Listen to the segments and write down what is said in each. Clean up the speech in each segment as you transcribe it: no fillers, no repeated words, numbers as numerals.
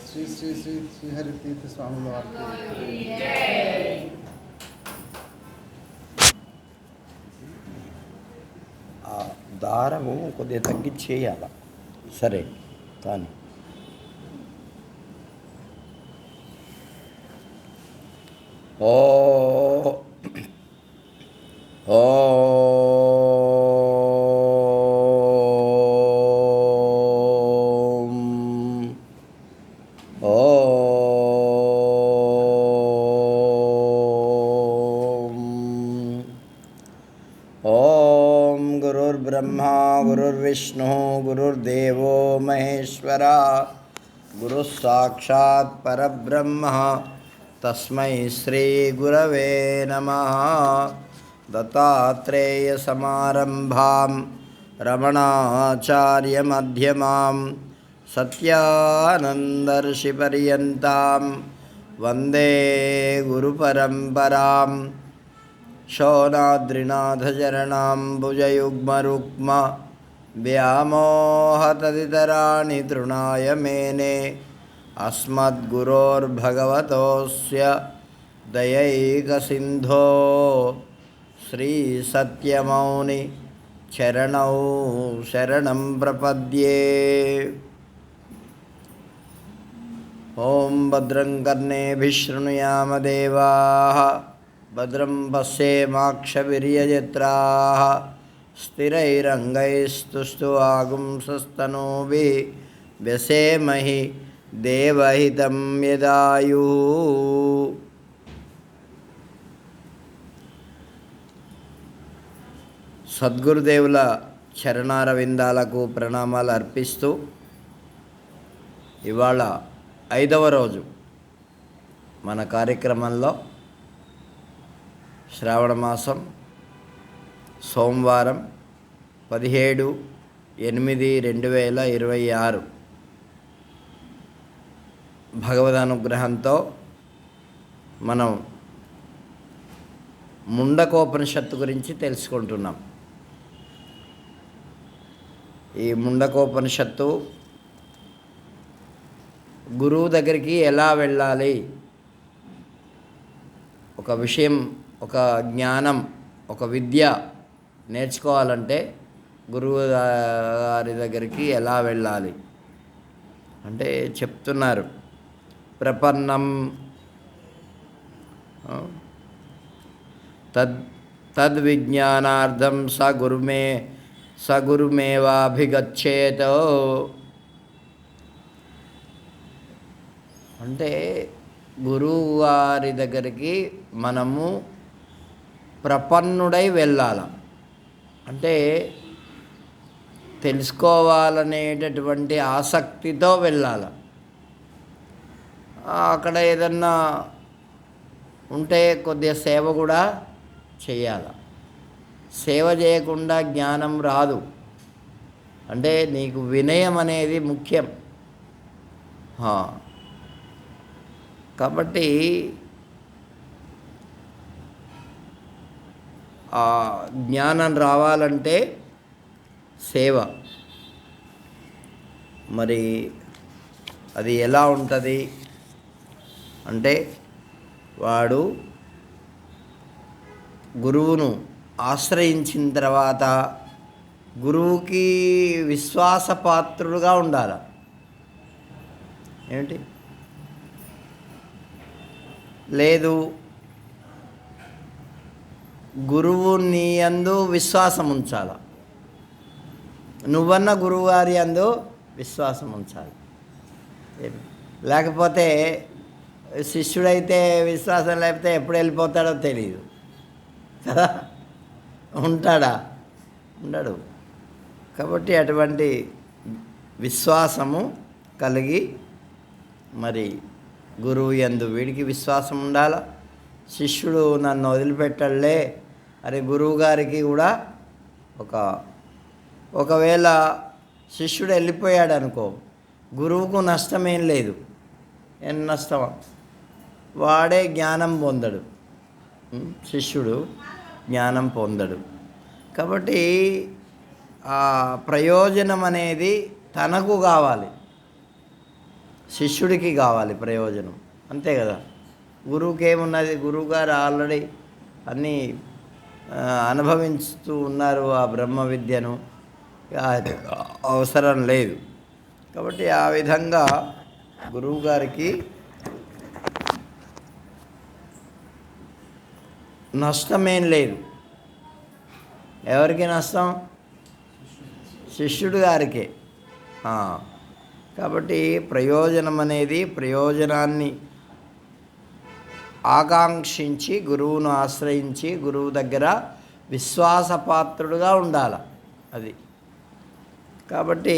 శ్రీ శ్రీ శ్రీ శ్రీహరి తీర్థ స్వాముల వారికి దారము కొద్దిగా తగ్గించేయాల. సరే కానీ ఓ ఓ ఓం గురుర్బ్రహ్మా గురుర్విష్ణు గురుర్దేవో మహేశ్వర గురుః సాక్షాత్ పరబ్రహ్మ తస్మై శ్రీ గురవే నమః. దత్తాత్రేయ సమారంభాం రమణాచార్య మధ్యమాం సత్యానందర్షి పర్యంతాం వందే గురు పరంపరాం. శౌనాద్రినాథచరణాంబుజయుగ్మరుక్మ వ్యామోహతదితరాణి తృణాయ మేనే. అస్మద్గురోర్భగవతోస్య దయైకసింధో శ్రీ సత్యమౌని చరణౌ శరణం ప్రపద్యే. ఓం భద్రం కర్ణేభిః శృణుయామ దేవాః భద్రం పశ్యేమాక్షభిర్యజత్రాః స్థిరైరంగైస్తుష్టువాగుంసస్తనూభిः వ్యసేమహి దేవహితం యదాయుః. సద్గురుదేవుల చరణారవిందాలకు ప్రణామాలు అర్పిస్తూ ఇవాళ 5వ రోజు మన కార్యక్రమంలో శ్రావణ మాసం సోమవారం 17/8/2026 భగవదనుగ్రహంతో మనం ముండకోపనిషత్తు గురించి తెలుసుకుంటున్నాం. ఈ ముండకోపనిషత్తు గురువు దగ్గరికి ఎలా వెళ్ళాలి, ఒక విషయం, ఒక జ్ఞానం, ఒక విద్య నేర్చుకోవాలంటే గురువు గారి దగ్గరికి ఎలా వెళ్ళాలి అంటే చెప్తున్నారు. ప్రపన్నం తద్విజ్ఞానార్థం సగురుమేవాభిగచ్చేత్. అంటే గురువు గారి దగ్గరికి మనము ప్రపన్నుడై వెళ్ళాలి. అంటే తెలుసుకోవాలనేటటువంటి ఆసక్తితో వెళ్ళాలి. అక్కడ ఏదన్నా ఉంటే కొద్దిగా సేవ కూడా చేయాలి. సేవ చేయకుండా జ్ఞానం రాదు. అంటే నీకు వినయం అనేది ముఖ్యం. కాబట్టి ఆ జ్ఞానం రావాలంటే సేవ. మరి అది ఎలా ఉంటుంది అంటే వాడు గురువును ఆశ్రయించిన తర్వాత గురువుకి విశ్వాసపాత్రుడుగా ఉండాలి. ఏమిటి లేదు, గురువు నీ యందు విశ్వాసం ఉంచాలి, నువ్వన్న గురువుగారి యందు విశ్వాసం ఉంచాలి. లేకపోతే శిష్యుడైతే విశ్వాసం లేకపోతే ఎప్పుడు వెళ్ళిపోతాడో తెలియదు కదా, ఉంటాడా? ఉండడు. కాబట్టి అటువంటి విశ్వాసము కలిగి మరి గురువు యందు వీడికి విశ్వాసం ఉండాలి. శిష్యుడు నన్ను వదిలిపెట్టలే అని గురువుగారికి కూడా ఒకవేళ శిష్యుడు వెళ్ళిపోయాడు అనుకో, గురువుకు నష్టమేం లేదు. ఏం నష్టమా? వాడే జ్ఞానం పొందడు, శిష్యుడు జ్ఞానం పొందడు. కాబట్టి ఆ ప్రయోజనం అనేది తనకు కావాలి, శిష్యుడికి కావాలి ప్రయోజనం, అంతే కదా. గురువుకి ఏమున్నది, గురువుగారు ఆల్రెడీ అన్నీ అనుభవిస్తూ ఉన్నారు ఆ బ్రహ్మ విద్యను, అవసరం లేదు. కాబట్టి ఆ విధంగా గురువుగారికి నష్టమేం లేదు. ఎవరికి నష్టం? శిష్యుడు గారికే. కాబట్టి ప్రయోజనం అనేది, ప్రయోజనాన్ని ఆకాంక్షించి గురువును ఆశ్రయించి గురువు దగ్గర విశ్వాసపాత్రుడుగా ఉండాలి. అది కాబట్టి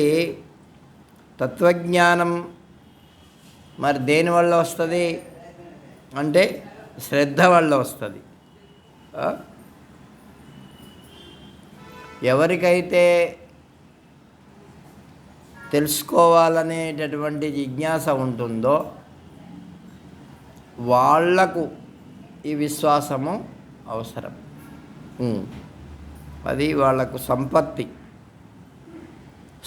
తత్వజ్ఞానం మరి దేనివల్ల వస్తుంది అంటే శ్రద్ధ వల్ల వస్తుంది. ఎవరికైతే తెలుసుకోవాలనేటటువంటి జిజ్ఞాస ఉంటుందో వాళ్లకు ఈ విశ్వాసము అవసరం. అది వాళ్లకు సంపత్తి.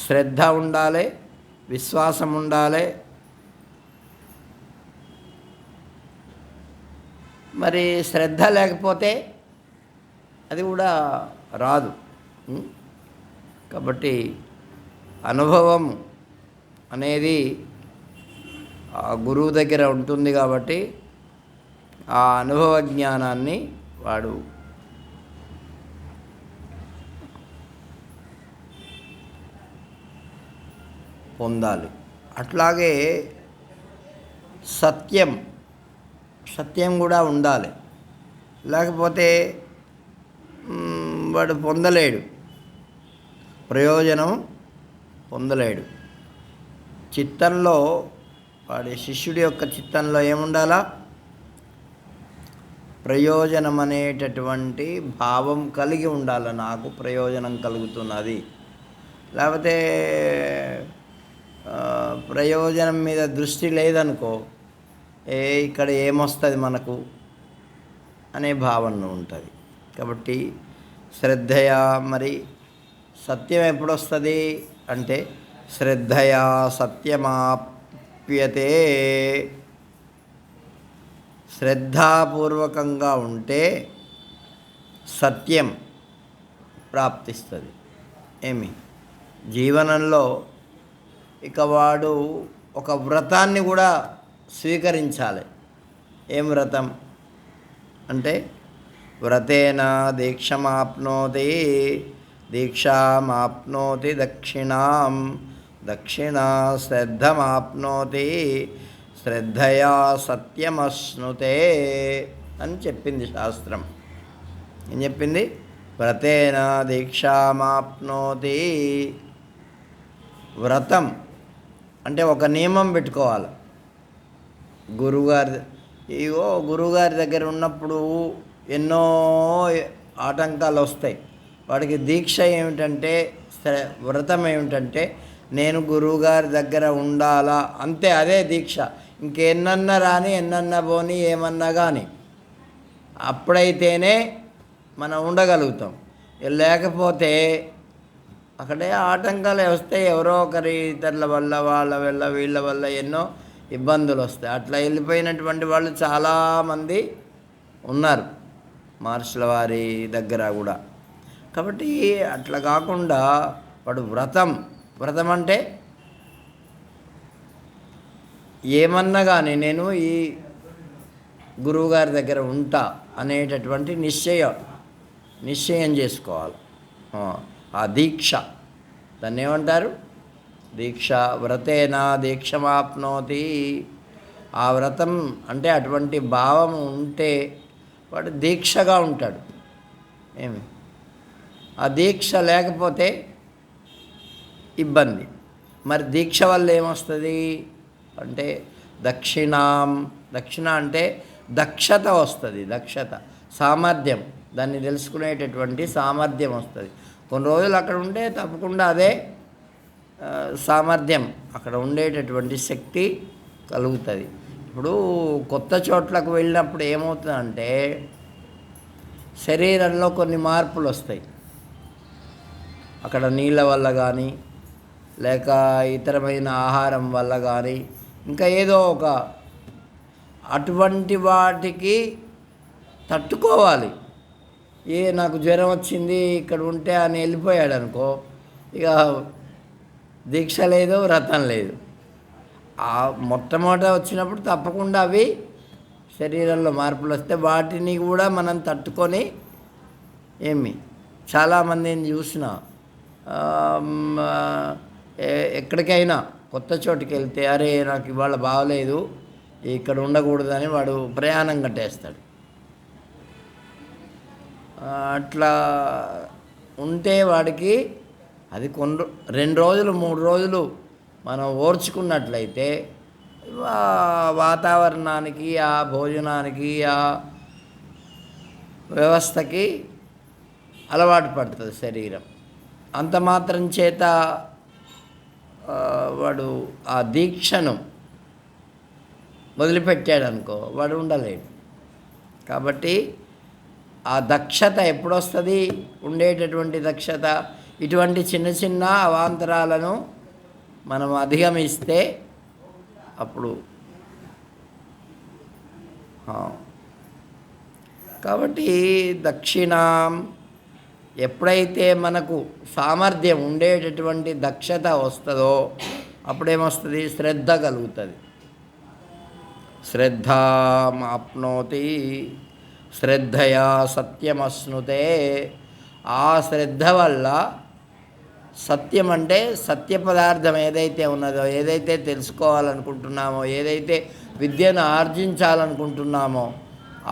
శ్రద్ధ ఉండాలి, విశ్వాసం ఉండాలి. మరి శ్రద్ధ లేకపోతే అది కూడా రాదు. కాబట్టి అనుభవం అనేది ఆ గురువు దగ్గర ఉంటుంది. కాబట్టి ఆ అనుభవ జ్ఞానాన్ని వాడు పొందాలి. అట్లాగే సత్యం కూడా ఉండాలి. లేకపోతే వాడు పొందలేడు, ప్రయోజనం పొందలేడు. చిత్తంలో వాడి శిష్యుడి యొక్క చిత్తంలో ఏముండాలా? ప్రయోజనం అనేటటువంటి భావం కలిగి ఉండాలి. నాకు ప్రయోజనం కలుగుతున్నది. లేకపోతే ప్రయోజనం మీద దృష్టి లేదనుకో, ఇక్కడ ఏమొస్తుంది మనకు అనే భావన ఉంటుంది. కాబట్టి శ్రద్ధయా, మరి సత్యం ఎప్పుడు వస్తుంది అంటే శ్రద్ధయా సత్యమాప్యతే. శ్రద్ధాపూర్వకంగా ఉంటే సత్యం ప్రాప్తిస్తుంది. ఏమి జీవనంలో ఇక వాడు ఒక వ్రతాన్ని కూడా స్వీకరించాలి. ఏం వ్రతం అంటే వ్రతేన దీక్షమాప్నోతి, దీక్షామాప్నోతి దక్షిణాం, దక్షిణా శ్రద్ధమాప్నోతి, శ్రద్ధయా సత్యమశ్నుతే అని చెప్పింది శాస్త్రం. ఏం చెప్పింది? వ్రతేన దీక్షామాప్నోతి. వ్రతం అంటే ఒక నియమం పెట్టుకోవాలి. గురువుగారి దగ్గర ఉన్నప్పుడు ఎన్నో ఆటంకాలు వస్తాయి. వాడికి దీక్ష ఏమిటంటే, వ్రతం ఏమిటంటే నేను గురువుగారి దగ్గర ఉండాలా, అంతే. అదే దీక్ష. ఇంకెన్నన్నా రాని, ఎన్నన్నా పోని, ఏమన్నా కానీ అప్పుడైతేనే మనం ఉండగలుగుతాం. లేకపోతే అక్కడే ఆటంకాలు వస్తాయి. ఎవరో ఒకరి ఇతరుల వల్ల, వాళ్ళ వల్ల, వీళ్ళ వల్ల ఎన్నో ఇబ్బందులు వస్తాయి. అట్లా వెళ్ళిపోయినటువంటి వాళ్ళు చాలామంది ఉన్నారు మహర్షుల వారి దగ్గర కూడా. కాబట్టి అట్లా కాకుండా వాడు వ్రతం అంటే ఏమన్నా కానీ నేను ఈ గురువుగారి దగ్గర ఉంటా అనేటటువంటి నిశ్చయం చేసుకోవాలి. ఆ దీక్ష, దాన్ని ఏమంటారు? దీక్ష. వ్రతేనా దీక్షమాప్నోతి. ఆ వ్రతం అంటే అటువంటి భావం ఉంటే వాడు దీక్షగా ఉంటాడు. ఏమి ఆ దీక్ష లేకపోతే ఇబ్బంది. మరి దీక్ష వల్ల ఏమొస్తుంది అంటే దక్షిణ అంటే దక్షత వస్తుంది. సామర్థ్యం, దాన్ని తెలుసుకునేటటువంటి సామర్థ్యం వస్తుంది. కొన్ని రోజులు అక్కడ ఉంటే తప్పకుండా అదే సామర్థ్యం, అక్కడ ఉండేటటువంటి శక్తి కలుగుతుంది. ఇప్పుడు కొత్త చోట్లకు వెళ్ళినప్పుడు ఏమవుతుందంటే శరీరంలో కొన్ని మార్పులు వస్తాయి. అక్కడ నీళ్ళ వల్ల కానీ, లేక ఇతరమైన ఆహారం వల్ల కానీ ఇంకా ఏదో ఒక అటువంటి వాటికి తట్టుకోవాలి. నాకు జ్వరం వచ్చింది ఇక్కడ ఉంటే అని వెళ్ళిపోయాడు అనుకో, ఇక దీక్ష లేదు, వ్రతం లేదు. మొట్టమొదట వచ్చినప్పుడు తప్పకుండా అవి శరీరంలో మార్పులు వస్తే వాటిని కూడా మనం తట్టుకొని చాలామందిని చూసిన ఎక్కడికైనా కొత్త చోటుకి వెళ్తే అరే నాకు ఇవాళ బాగలేదు ఇక్కడ ఉండకూడదని వాడు ప్రయాణం కట్టేస్తాడు. అట్లా ఉంటే వాడికి అది 2 రోజులు 3 రోజులు మనం ఓర్చుకున్నట్లయితే వాతావరణానికి, ఆ భోజనానికి, ఆ వ్యవస్థకి అలవాటు పడుతుంది శరీరం. అంత మాత్రం చేత వాడు ఆ దీక్షను వదిలిపెట్టాడు అనుకో, వాడు ఉండలేడు. కాబట్టి ఆ దక్షత ఎప్పుడొస్తుంది? ఉండేటటువంటి దక్షత ఇటువంటి చిన్న చిన్న అవాంతరాలను మనం అధిగమిస్తే అప్పుడు. కాబట్టి దక్షిణాం ఎప్పుడైతే మనకు సామర్థ్యం ఉండేటటువంటి దక్షత వస్తుందో అప్పుడేమొస్తుంది? శ్రద్ధ కలుగుతుంది. శ్రద్ధామాప్నోతి శ్రద్ధయా సత్యమశ్నుతే. ఆ శ్రద్ధ వల్ల సత్యం అంటే సత్య పదార్థం ఏదైతే ఉన్నదో, ఏదైతే తెలుసుకోవాలనుకుంటున్నామో, ఏదైతే విద్యను ఆర్జించాలనుకుంటున్నామో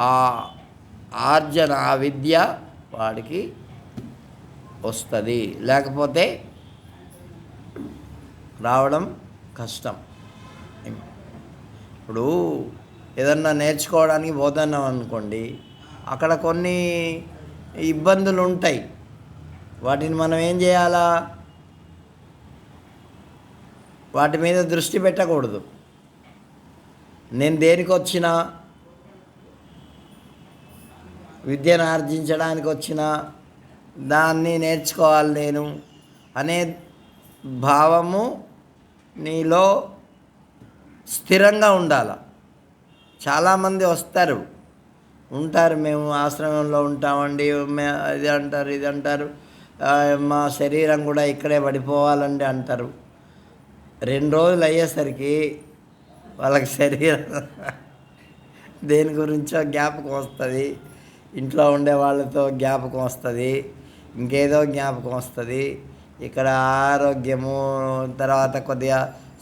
ఆ ఆర్జన, ఆ విద్య వాడికి వస్తుంది. లేకపోతే రావడం కష్టం. ఇప్పుడు ఏదన్నా నేర్చుకోవడానికి పోతున్నాం అనుకోండి, అక్కడ కొన్ని ఇబ్బందులు ఉంటాయి. వాటిని మనం ఏం చేయాలా? వాటి మీద దృష్టి పెట్టకూడదు. నేను దేనికి వచ్చినా, విద్యను ఆర్జించడానికి వచ్చినా, దాన్ని నేర్చుకోవాలి నేను అనే భావము నీలో స్థిరంగా ఉండాలి. చాలామంది ఉంటారు, మేము ఆశ్రమంలో ఉంటామండి, ఇది అంటారు, ఇది అంటారు, మా శరీరం కూడా ఇక్కడే పడిపోవాలండి అంటారు. 2 రోజులు అయ్యేసరికి వాళ్ళకి శరీరం దేని గురించో జ్ఞాపకం వస్తుంది, ఇంట్లో ఉండే వాళ్ళతో జ్ఞాపకం వస్తుంది, ఇంకేదో జ్ఞాపకం వస్తుంది. ఇక్కడ ఆరోగ్యము తర్వాత కొద్దిగా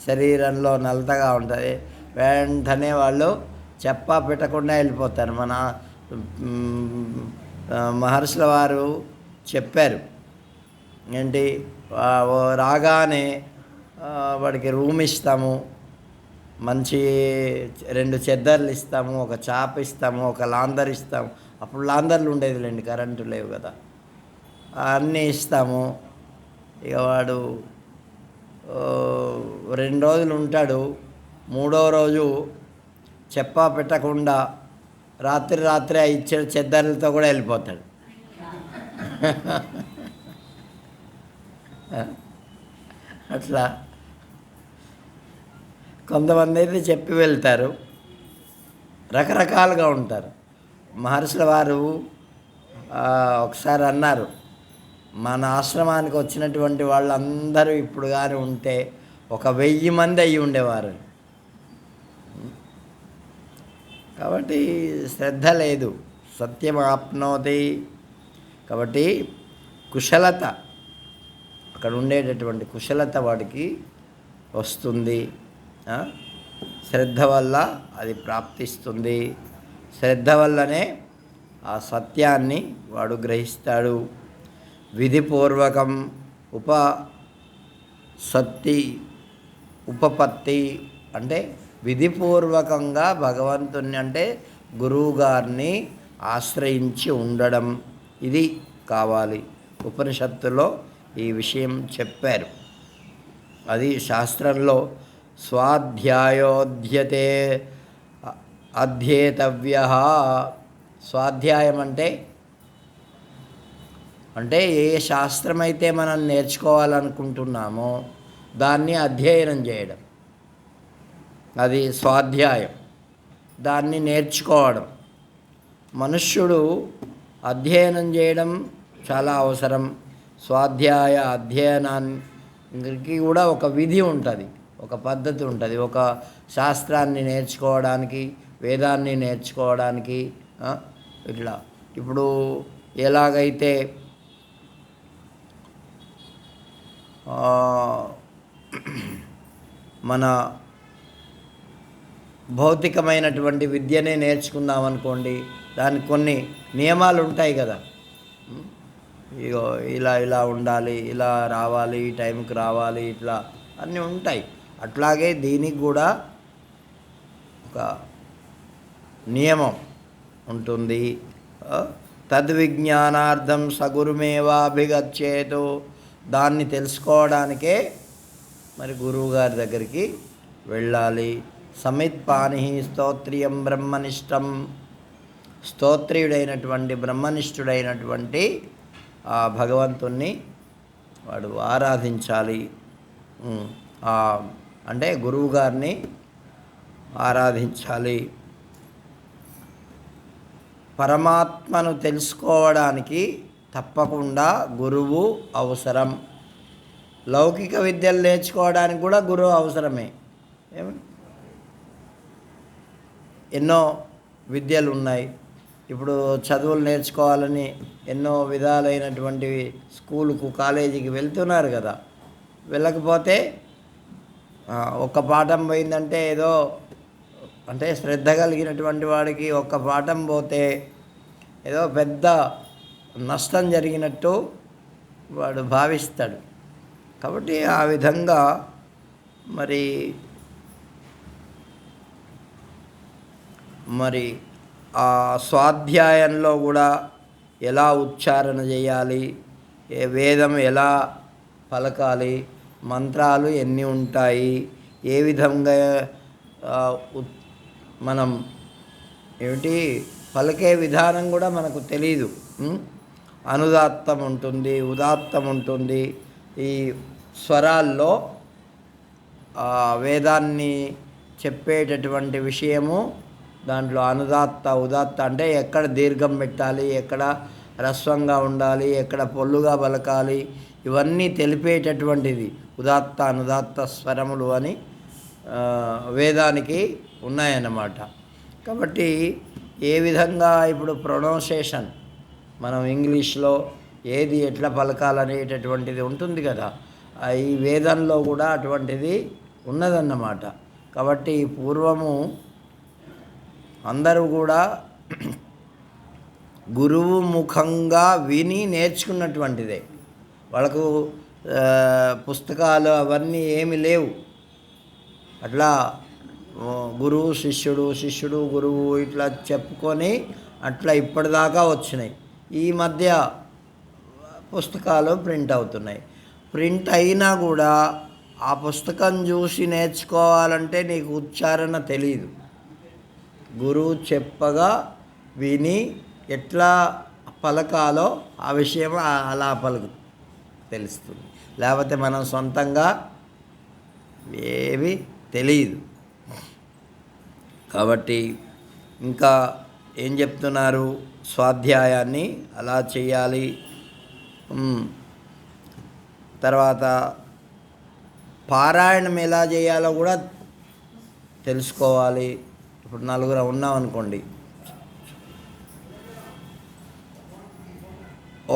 శరీరంలో నలతగా ఉంటుంది. వెంటనే వాళ్ళు చెప్పా పెట్టకుండా వెళ్ళిపోతారు. మన మహర్షుల వారు చెప్పారు ఏంటి, రాగానే వాడికి రూమ్ ఇస్తాము, మంచి 2 చెద్దర్లు ఇస్తాము, ఒక చాప ఇస్తాము, ఒక లాందర్ ఇస్తాము. అప్పుడు లాందర్లు ఉండేదిలేండి, కరెంటు లేవు కదా, అన్నీ ఇస్తాము. ఇక వాడు 2 రోజులు ఉంటాడు. 3వ రోజు చెప్పా పెట్టకుండా రాత్రి ఇచ్చిన చెద్దర్లతో కూడా వెళ్ళిపోతాడు. అట్లా కొంతమంది అయితే చెప్పి వెళ్తారు, రకరకాలుగా ఉంటారు. మహర్షుల వారు ఒకసారి అన్నారు, మన ఆశ్రమానికి వచ్చినటువంటి వాళ్ళందరూ ఇప్పుడు కానీ ఉంటే 1000 మంది అయ్యి ఉండేవారు. కాబట్టి శ్రద్ధ లేదు, సత్యం ఆప్నోతి. కాబట్టి కుశలత, అక్కడ ఉండేటటువంటి కుశలత వాడికి వస్తుంది. శ్రద్ధ వల్ల అది ప్రాప్తిస్తుంది. శ్రద్ధ వల్లనే ఆ సత్యాన్ని వాడు గ్రహిస్తాడు. విధిపూర్వకం ఉపపత్తి అంటే విధిపూర్వకంగా భగవంతుని అంటే గురువుగారిని ఆశ్రయించి ఉండడం, ఇది కావాలి. ఉపనిషత్తులో ఈ విషయం చెప్పారు. అది శాస్త్రంలో స్వాధ్యాయోధ్యతే అధ్యేతవ్య. స్వాధ్యాయం అంటే ఏ శాస్త్రం అయితే మనం నేర్చుకోవాలనుకుంటున్నామో దాన్ని అధ్యయనం చేయడం, అది స్వాధ్యాయం. దాన్ని నేర్చుకోవడం. మనుష్యుడు అధ్యయనం చేయడం చాలా అవసరం. స్వాధ్యాయ అధ్యయనానికి కూడా ఒక విధి ఉంటుంది, ఒక పద్ధతి ఉంటుంది. ఒక శాస్త్రాన్ని నేర్చుకోవడానికి, వేదాన్ని నేర్చుకోవడానికి ఇట్లా ఇప్పుడు ఎలాగైతే మన భౌతికమైనటువంటి విద్యనే నేర్చుకుందాం అనుకోండి, దానికి కొన్ని నియమాలు ఉంటాయి కదా. ఇగో ఇలా ఇలా ఉండాలి, ఇలా రావాలి, ఈ టైంకి రావాలి, ఇట్లా అన్నీ ఉంటాయి. అట్లాగే దీనికి కూడా ఒక నియమం ఉంటుంది. తద్విజ్ఞానార్థం సగురుమేవాభిగచ్చేతు. దాన్ని తెలుసుకోవడానికే మరి గురువుగారి దగ్గరికి వెళ్ళాలి. సమిత్పాని స్తోత్రియం బ్రహ్మనిష్టం. స్తోత్రియుడైనటువంటి బ్రహ్మనిష్ఠుడైనటువంటి ఆ భగవంతుణ్ణి వాడు ఆరాధించాలి. అంటే గురువుగారిని ఆరాధించాలి. పరమాత్మను తెలుసుకోవడానికి తప్పకుండా గురువు అవసరం. లౌకిక విద్యలు నేర్చుకోవడానికి కూడా గురువు అవసరమే. ఎన్నో విద్యలు ఉన్నాయి. ఇప్పుడు చదువులు నేర్చుకోవాలని ఎన్నో విధాలైనటువంటివి స్కూలుకు, కాలేజీకి వెళ్తున్నారు కదా. వెళ్ళకపోతే ఒక్క పాఠం పోయిందంటే ఏదో అంటే శ్రద్ధ కలిగినటువంటి వాడికి ఒక్క పాఠం పోతే ఏదో పెద్ద నష్టం జరిగినట్టు వాడు భావిస్తాడు. కాబట్టి ఆ విధంగా మరి ఆ స్వాధ్యాయంలో కూడా ఎలా ఉచ్చారణ చేయాలి, ఏ వేదం ఎలా పలకాలి, మంత్రాలు ఎన్ని ఉంటాయి, ఏ విధంగా మనం పలికే విధానం కూడా మనకు తెలీదు. అనుదాత్తం ఉంటుంది, ఉదాత్తం ఉంటుంది. ఈ స్వరాల్లో వేదాన్ని చెప్పేటటువంటి విషయము దాంట్లో అనుదాత్త, ఉదాత్త అంటే ఎక్కడ దీర్ఘం పెట్టాలి, ఎక్కడ హ్రస్వంగా ఉండాలి, ఎక్కడ పొల్లుగా పలకాలి, ఇవన్నీ తెలిపేటటువంటిది ఉదాత్త అనుదాత్త స్వరములు అని వేదానికి ఉన్నాయన్నమాట. కాబట్టి ఏ విధంగా ఇప్పుడు ప్రొనౌన్సియేషన్ మనం ఇంగ్లీష్లో ఏది ఎట్లా పలకాలనేటటువంటిది ఉంటుంది కదా, ఈ వేదంలో కూడా అటువంటిది ఉన్నదన్నమాట. కాబట్టి పూర్వము అందరూ కూడా గురువు ముఖంగా విని నేర్చుకున్నటువంటిదే. వాళ్ళకు పుస్తకాలు అవన్నీ ఏమి లేవు. అట్లా గురువు శిష్యుడు, శిష్యుడు గురువు ఇట్లా చెప్పుకొని అట్లా ఇప్పటిదాకా వచ్చినాయి. ఈ మధ్య పుస్తకాలు ప్రింట్ అవుతున్నాయి. ప్రింట్ అయినా కూడా ఆ పుస్తకం చూసి నేర్చుకోవాలంటే నీకు ఉచ్చారణ తెలీదు. గురువు చెప్పగా విని ఎట్లా పలకాలో ఆ విషయం అలా తెలుస్తుంది. లేకపోతే మనం సొంతంగా ఏవి తెలియదు. కాబట్టి ఇంకా ఏం చెప్తున్నారు, స్వాధ్యాయాన్ని అలా చేయాలి. తర్వాత పారాయణం ఎలా చేయాలో కూడా తెలుసుకోవాలి. ఇప్పుడు నలుగురు ఉన్నామనుకోండి,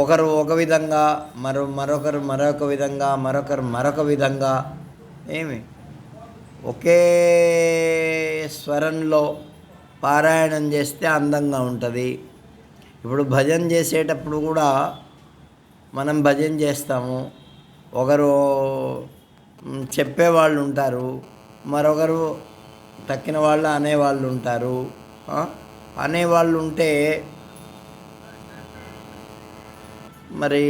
ఒకరు ఒక విధంగా, మరొకరు మరొక విధంగా, మరొక విధంగా, ఒకే స్వరంలో పారాయణం చేస్తే అందంగా ఉంటుంది. ఇప్పుడు భజన చేసేటప్పుడు కూడా మనం భజన చేస్తాము, ఒకరు చెప్పేవాళ్ళు ఉంటారు, మరొకరు తక్కిన వాళ్ళు అనేవాళ్ళు ఉంటారు. అనేవాళ్ళు ఉంటే మరి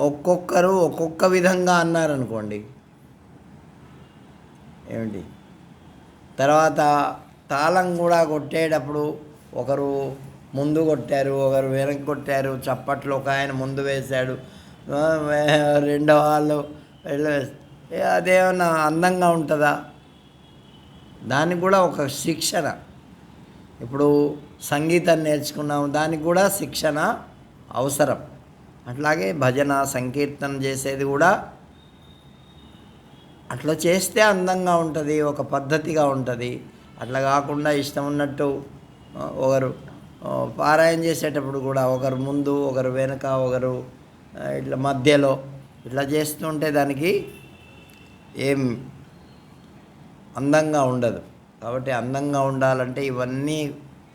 ఒక్కొక్కరు ఒక్కొక్క విధంగా అన్నారనుకోండి, తర్వాత తాళం కూడా కొట్టేటప్పుడు ఒకరు ముందు కొట్టారు, ఒకరు వెనక్కి కొట్టారు, చప్పట్లు ఒక ఆయన ముందు వేశాడు, రెండో వాళ్ళు అదేమన్నా అందంగా ఉంటుందా? దానికి కూడా ఒక శిక్షణ. ఇప్పుడు సంగీతం నేర్చుకున్నాము, దానికి కూడా శిక్షణ అవసరం. అట్లాగే భజన సంకీర్తన చేసేది కూడా అట్లా చేస్తే అందంగా ఉంటుంది, ఒక పద్ధతిగా ఉంటుంది. అట్లా కాకుండా ఇష్టం ఉన్నట్టు ఒకరు పారాయణ చేసేటప్పుడు కూడా ఒకరు ముందు, ఒకరు వెనక, ఒకరు ఇట్లా మధ్యలో ఇట్లా చేస్తుంటే దానికి ఏం అందంగా ఉండదు. కాబట్టి అందంగా ఉండాలంటే ఇవన్నీ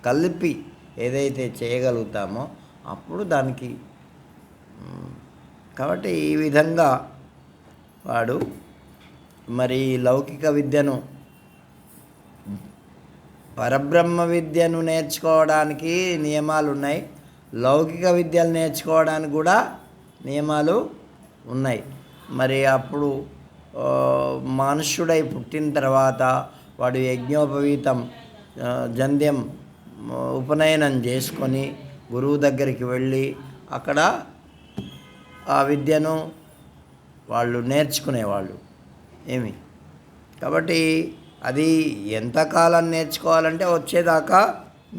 కలిపి ఏదైతే చేయగలుగుతామో అప్పుడు దానికి. కాబట్టి ఈ విధంగా వాడు మరి లౌకిక విద్యను, పరబ్రహ్మ విద్యను నేర్చుకోవడానికి నియమాలు ఉన్నాయి, లౌకిక విద్యలు నేర్చుకోవడానికి కూడా నియమాలు ఉన్నాయి. మరి అప్పుడు మనుష్యుడై పుట్టిన తర్వాత వాడు యజ్ఞోపవీతం జంధ్యం ఉపనయనం చేసుకొని గురువు దగ్గరికి వెళ్ళి అక్కడ ఆ విద్యను వాళ్ళు నేర్చుకునేవాళ్ళు. కాబట్టి అది ఎంతకాలం నేర్చుకోవాలంటే వచ్చేదాకా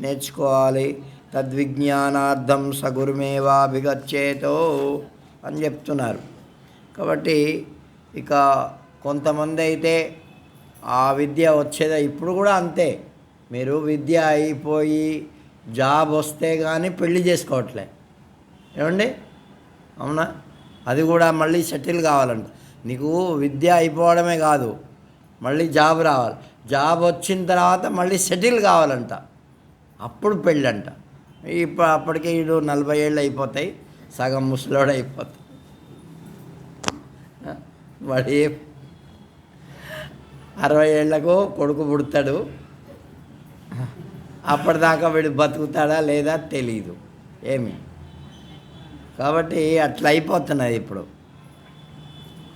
నేర్చుకోవాలి. తద్విజ్ఞానార్థం సగురుమేవాభిగచ్చేతో అని చెప్తున్నారు. కాబట్టి ఇక కొంతమంది అయితే ఆ విద్య వచ్చేదా, ఇప్పుడు కూడా అంతే. మీరు విద్య అయిపోయి జాబ్ వస్తే కానీ పెళ్లి చేసుకోవట్లే, ఏమండి? అవునా? అది కూడా మళ్ళీ సెటిల్ కావాలంట. నీకు విద్య అయిపోవడమే కాదు, మళ్ళీ జాబ్ రావాలి, జాబ్ వచ్చిన తర్వాత మళ్ళీ సెటిల్ కావాలంట, అప్పుడు పెళ్ళంట. ఇప్పుడు అప్పటికే వీడు 40 ఏళ్ళు అయిపోతాయి, సగం ముసలోడు అయిపోతాయి. వాడి 60 ఏళ్లకు కొడుకు పుడతాడు, అప్పటిదాకా వీడు బతుకుతాడా లేదా తెలీదు. కాబట్టి అట్లా అయిపోతున్నది ఇప్పుడు.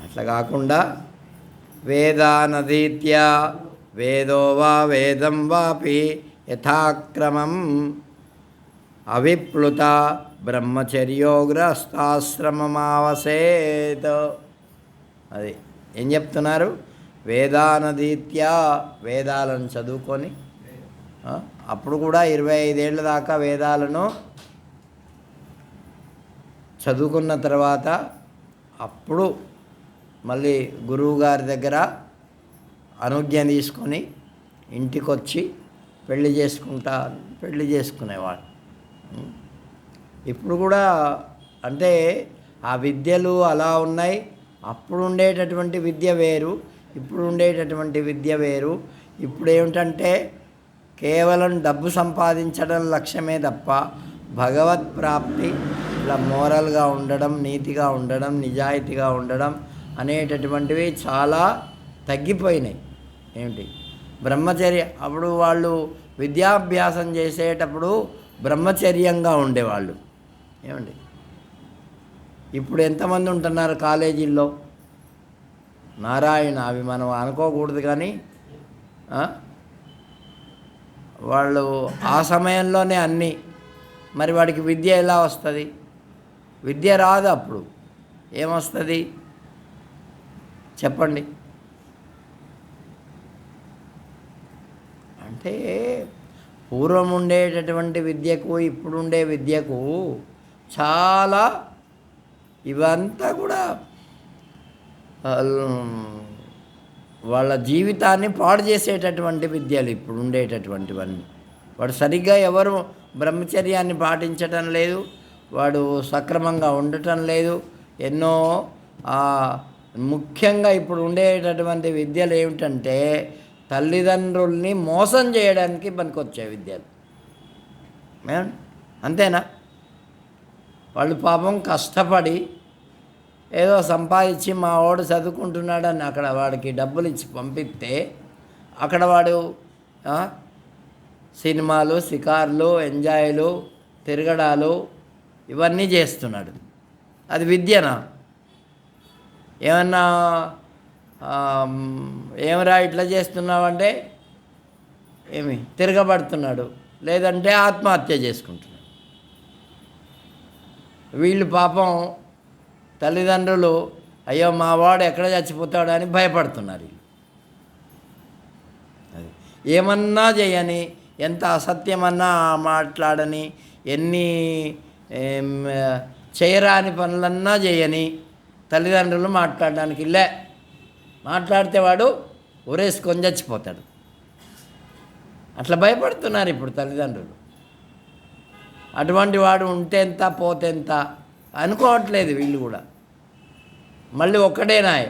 అట్లా కాకుండా వేదానధీత్యా వేదో వా వేదం వాపి యథాక్రమం అవిప్లుత బ్రహ్మచర్యోగ్రస్తాశ్రమమావసేత్. అది ఏం చెప్తున్నారు? వేదానధీత్యా, వేదాలను చదువుకొని అప్పుడు కూడా 25 ఏళ్ళ దాకా వేదాలను చదువుకున్న తర్వాత అప్పుడు మళ్ళీ గురువుగారి దగ్గర అనుజ్ఞ తీసుకొని ఇంటికి వచ్చి పెళ్లి చేసుకునేవాడు. ఇప్పుడు కూడా అంటే ఆ విద్యలు అలా ఉన్నాయి. అప్పుడు ఉండేటటువంటి విద్య వేరు, ఇప్పుడు ఉండేటటువంటి విద్య వేరు. ఇప్పుడు ఏమిటంటే కేవలం డబ్బు సంపాదించడం లక్ష్యమే తప్ప భగవత్ ప్రాప్తి, ఇలా మోరల్గా ఉండడం, నీతిగా ఉండడం, నిజాయితీగా ఉండడం అనేటటువంటివి చాలా తగ్గిపోయినాయి. బ్రహ్మచర్య, అప్పుడు వాళ్ళు విద్యాభ్యాసం చేసేటప్పుడు బ్రహ్మచర్యంగా ఉండేవాళ్ళు. ఇప్పుడు ఎంతమంది ఉంటున్నారు కాలేజీల్లో? నారాయణ, అవి మనం అనుకోకూడదు కానీ వాళ్ళు ఆ సమయంలోనే అన్నీ. మరి వాడికి విద్య ఎలా వస్తుంది? విద్య రాదు. అప్పుడు ఏమొస్తుంది చెప్పండి? అంటే పూర్వం ఉండేటటువంటి విద్యకు ఇప్పుడుండే విద్యకు చాలా, ఇవంతా కూడా వాళ్ళ జీవితాన్ని పాడు చేసేటటువంటి విద్యలు ఇప్పుడు ఉండేటటువంటివన్నీ. వాడు సరిగ్గా ఎవరు బ్రహ్మచర్యాన్ని పాటించటం లేదు, వాడు సక్రమంగా ఉండటం లేదు. ఎన్నో ముఖ్యంగా ఇప్పుడు ఉండేటటువంటి విద్యలు ఏమిటంటే తల్లిదండ్రుల్ని మోసం చేయడానికి పనికొచ్చే విద్యలు. అంతేనా? వాళ్ళు పాపం కష్టపడి ఏదో సంపాదించి మా వాడు చదువుకుంటున్నాడని అక్కడ వాడికి డబ్బులు ఇచ్చి పంపిస్తే అక్కడ వాడు సినిమాలు, షికార్లు, ఎంజాయ్లు, తిరగడాలు ఇవన్నీ చేస్తున్నాడు. అది విద్యనా? ఏమన్నా ఏమరా ఇట్లా చేస్తున్నావంటే తిరగబడుతున్నాడు, లేదంటే ఆత్మహత్య చేసుకుంటున్నాడు. వీళ్ళు పాపం తల్లిదండ్రులు అయ్యో మా వాడు ఎక్కడ చచ్చిపోతాడు అని భయపడుతున్నారు వీళ్ళు. అది ఏమన్నా చేయని, ఎంత అసత్యమన్నా మాట్లాడని, ఎన్ని ఏం, చేయరాని పనులన్నా చేయని తల్లిదండ్రులు మాట్లాడడానికి మాట్లాడితే వాడు ఊరేసుకొని చచ్చిపోతాడు. అట్లా భయపడుతున్నారు ఇప్పుడు తల్లిదండ్రులు. అటువంటి వాడు ఉంటే ఎంత పోతే ఎంత అనుకోవట్లేదు వీళ్ళు కూడా. మళ్ళీ ఒక్కడేనాయ్,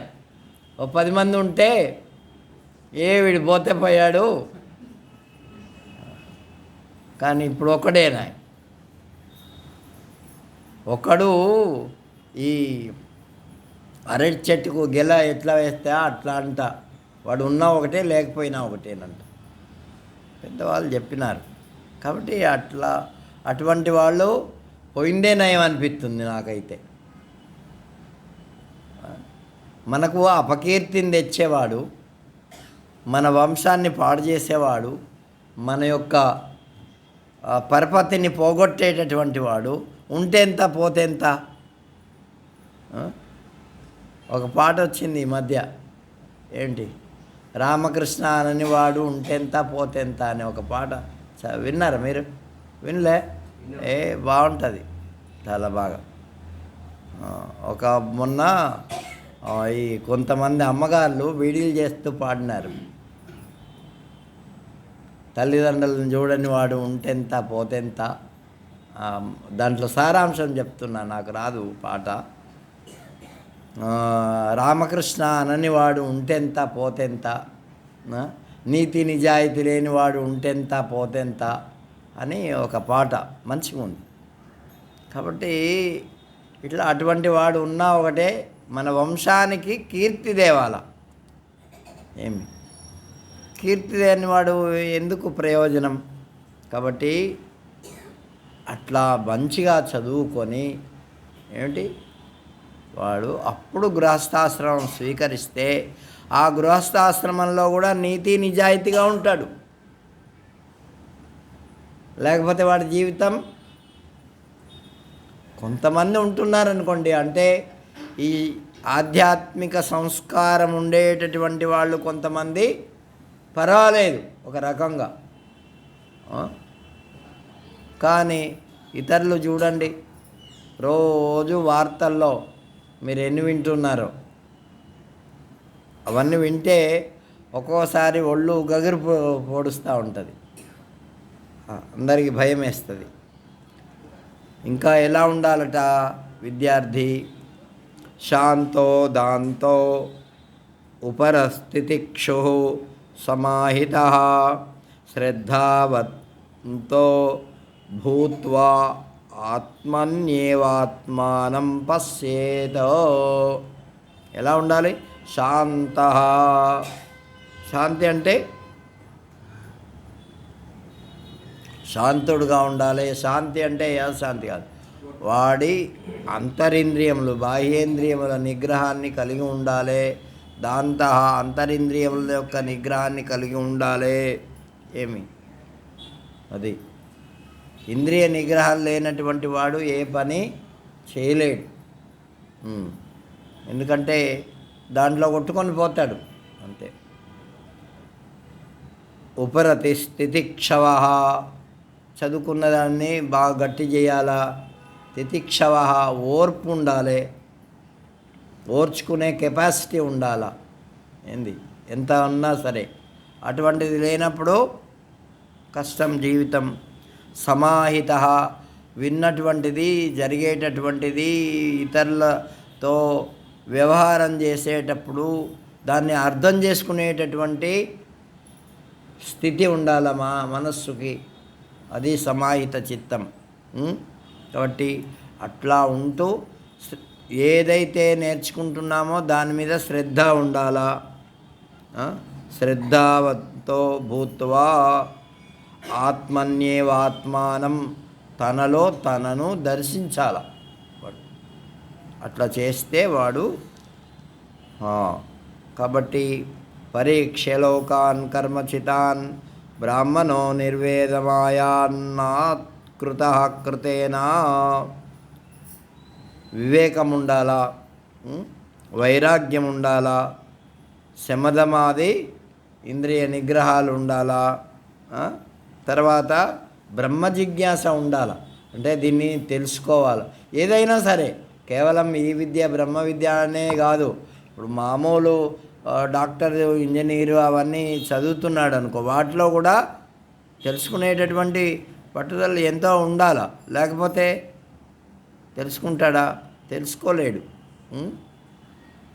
ఓ 10 మంది ఉంటే వీడు పోతే పోయాడు, కానీ ఇప్పుడు ఒక్కడేనాయ్. ఒకడు ఈ అరటి చెట్టుకు గెల ఎట్లా వేస్తే అట్లా అంట, వాడు ఉన్నా ఒకటే లేకపోయినా ఒకటేనంట పెద్దవాళ్ళు చెప్పినారు. కాబట్టి అటువంటి వాళ్ళు పోయిందే నయం అనిపిస్తుంది నాకైతే. మనకు అపకీర్తిని తెచ్చేవాడు, మన వంశాన్ని పాడు చేసేవాడు, మన యొక్క పరపతిని పోగొట్టేటటువంటి వాడు ఉంటే ఎంత పోతే ఎంత. ఒక పాట వచ్చింది ఈ మధ్య, ఏంటి, రామకృష్ణ అనని వాడు ఉంటెంత పోతెంత అనే ఒక పాట విన్నారా మీరు? వినలే? బాగుంటుంది చాలా బాగా. ఒక మొన్న ఈ కొంతమంది అమ్మగారులు వీడియోలు చేస్తూ పాడినారు, తల్లిదండ్రులను చూడని వాడు ఉంటెంత పోతెంత. దాంట్లో సారాంశం చెప్తున్నా, నాకు రాదు పాట. రామకృష్ణ అనని వాడు ఉంటెంత పోతెంత, నీతి నిజాయితీ లేని వాడు ఉంటెంత పోతెంత అని ఒక పాట మంచిగా ఉంది. కాబట్టి ఇట్లా అటువంటి వాడు ఉన్నా ఒకటే, మన వంశానికి కీర్తి దేవాల. ఏమి కీర్తి లేని వాడు ఎందుకు ప్రయోజనం? కాబట్టి అట్లా మంచిగా చదువుకొని ఏమిటి వాడు అప్పుడు గృహస్థాశ్రమం స్వీకరిస్తే ఆ గృహస్థాశ్రమంలో కూడా నీతి నిజాయితీగా ఉంటాడు. లేకపోతే వాడి జీవితం, కొంతమంది ఉంటున్నారనుకోండి, అంటే ఈ ఆధ్యాత్మిక సంస్కారం ఉండేటటువంటి వాళ్ళు కొంతమంది పర్వాలేదు ఒక రకంగా. కానీ ఇతరులు చూడండి, రోజు వార్తల్లో మీరు ఎన్ని వింటున్నారో, అవన్నీ వింటే ఒక్కోసారి ఒళ్ళు గగురు పొడుస్తూ ఉంటుంది, అందరికీ భయం వేస్తుంది. ఇంకా ఎలా ఉండాలట విద్యార్థి? శాంతో దాంతో ఉపరస్థితిక్షు సమాహితః శ్రద్ధావంతో భూత్వా ఆత్మన్యేవాత్మానం పశ్యేత్. ఎలా ఉండాలి? శాంతః. శాంతి అంటే శాంతుడుగా ఉండాలి. శాంతి అంటే శాంతి కాదు, వాడి అంతరింద్రియములు బాహ్యేంద్రియముల నిగ్రహాన్ని కలిగి ఉండాలి. దాంతో అంతరింద్రియముల యొక్క నిగ్రహాన్ని కలిగి ఉండాలి. ఏమి అది ఇంద్రియ నిగ్రహం లేనటువంటి వాడు ఏ పని చేయలేడు. ఎందుకంటే దాంట్లో కొట్టుకొని పోతాడు అంతే. ఉపరతి స్థితిక్షవ, చదువుకున్న దాన్ని బాగా గట్టి చేయాలా. తితిక్షవ, ఓర్పు ఉండాలి, ఓర్చుకునే కెపాసిటీ ఉండాలా. ఏంది ఎంత ఉన్నా సరే, అటువంటిది లేనప్పుడు కష్టం జీవితం. సమాహిత, విన్నటువంటిది జరిగేటటువంటిది ఇతరులతో వ్యవహారం చేసేటప్పుడు దాన్ని అర్థం చేసుకునేటటువంటి స్థితి ఉండాల మా మనస్సుకి, అది సమాహిత చిత్తం. కాబట్టి అట్లా ఉంటూ ఏదైతే నేర్చుకుంటున్నామో దాని మీద శ్రద్ధ ఉండాలా. శ్రద్ధావతో భూత్వా ఆత్మన్యేవాత్మానం, తనలో తనను దర్శించాల వాడు. అట్లా చేస్తే వాడు కాబట్టి పరీక్షలోకాన్ కర్మచితాన్ బ్రాహ్మణో నిర్వేదమాయాన్నాత్ కృత కృతేనా. వివేకం ఉండాలా. వైరాగ్యం ఉండాలా, శమదమాది ఇంద్రియ నిగ్రహాలు ఉండాలా, తర్వాత బ్రహ్మ జిజ్ఞాస ఉండాలి. అంటే దీన్ని తెలుసుకోవాలి. ఏదైనా సరే కేవలం ఈ విద్య బ్రహ్మ విద్య అనే కాదు. ఇప్పుడు మామూలు డాక్టర్, ఇంజనీరు అవన్నీ చదువుతున్నాడు అనుకో, వాటిలో కూడా తెలుసుకునేటటువంటి పట్టుదల ఎంతో ఉండాలి. లేకపోతే తెలుసుకుంటాడా? తెలుసుకోలేడు.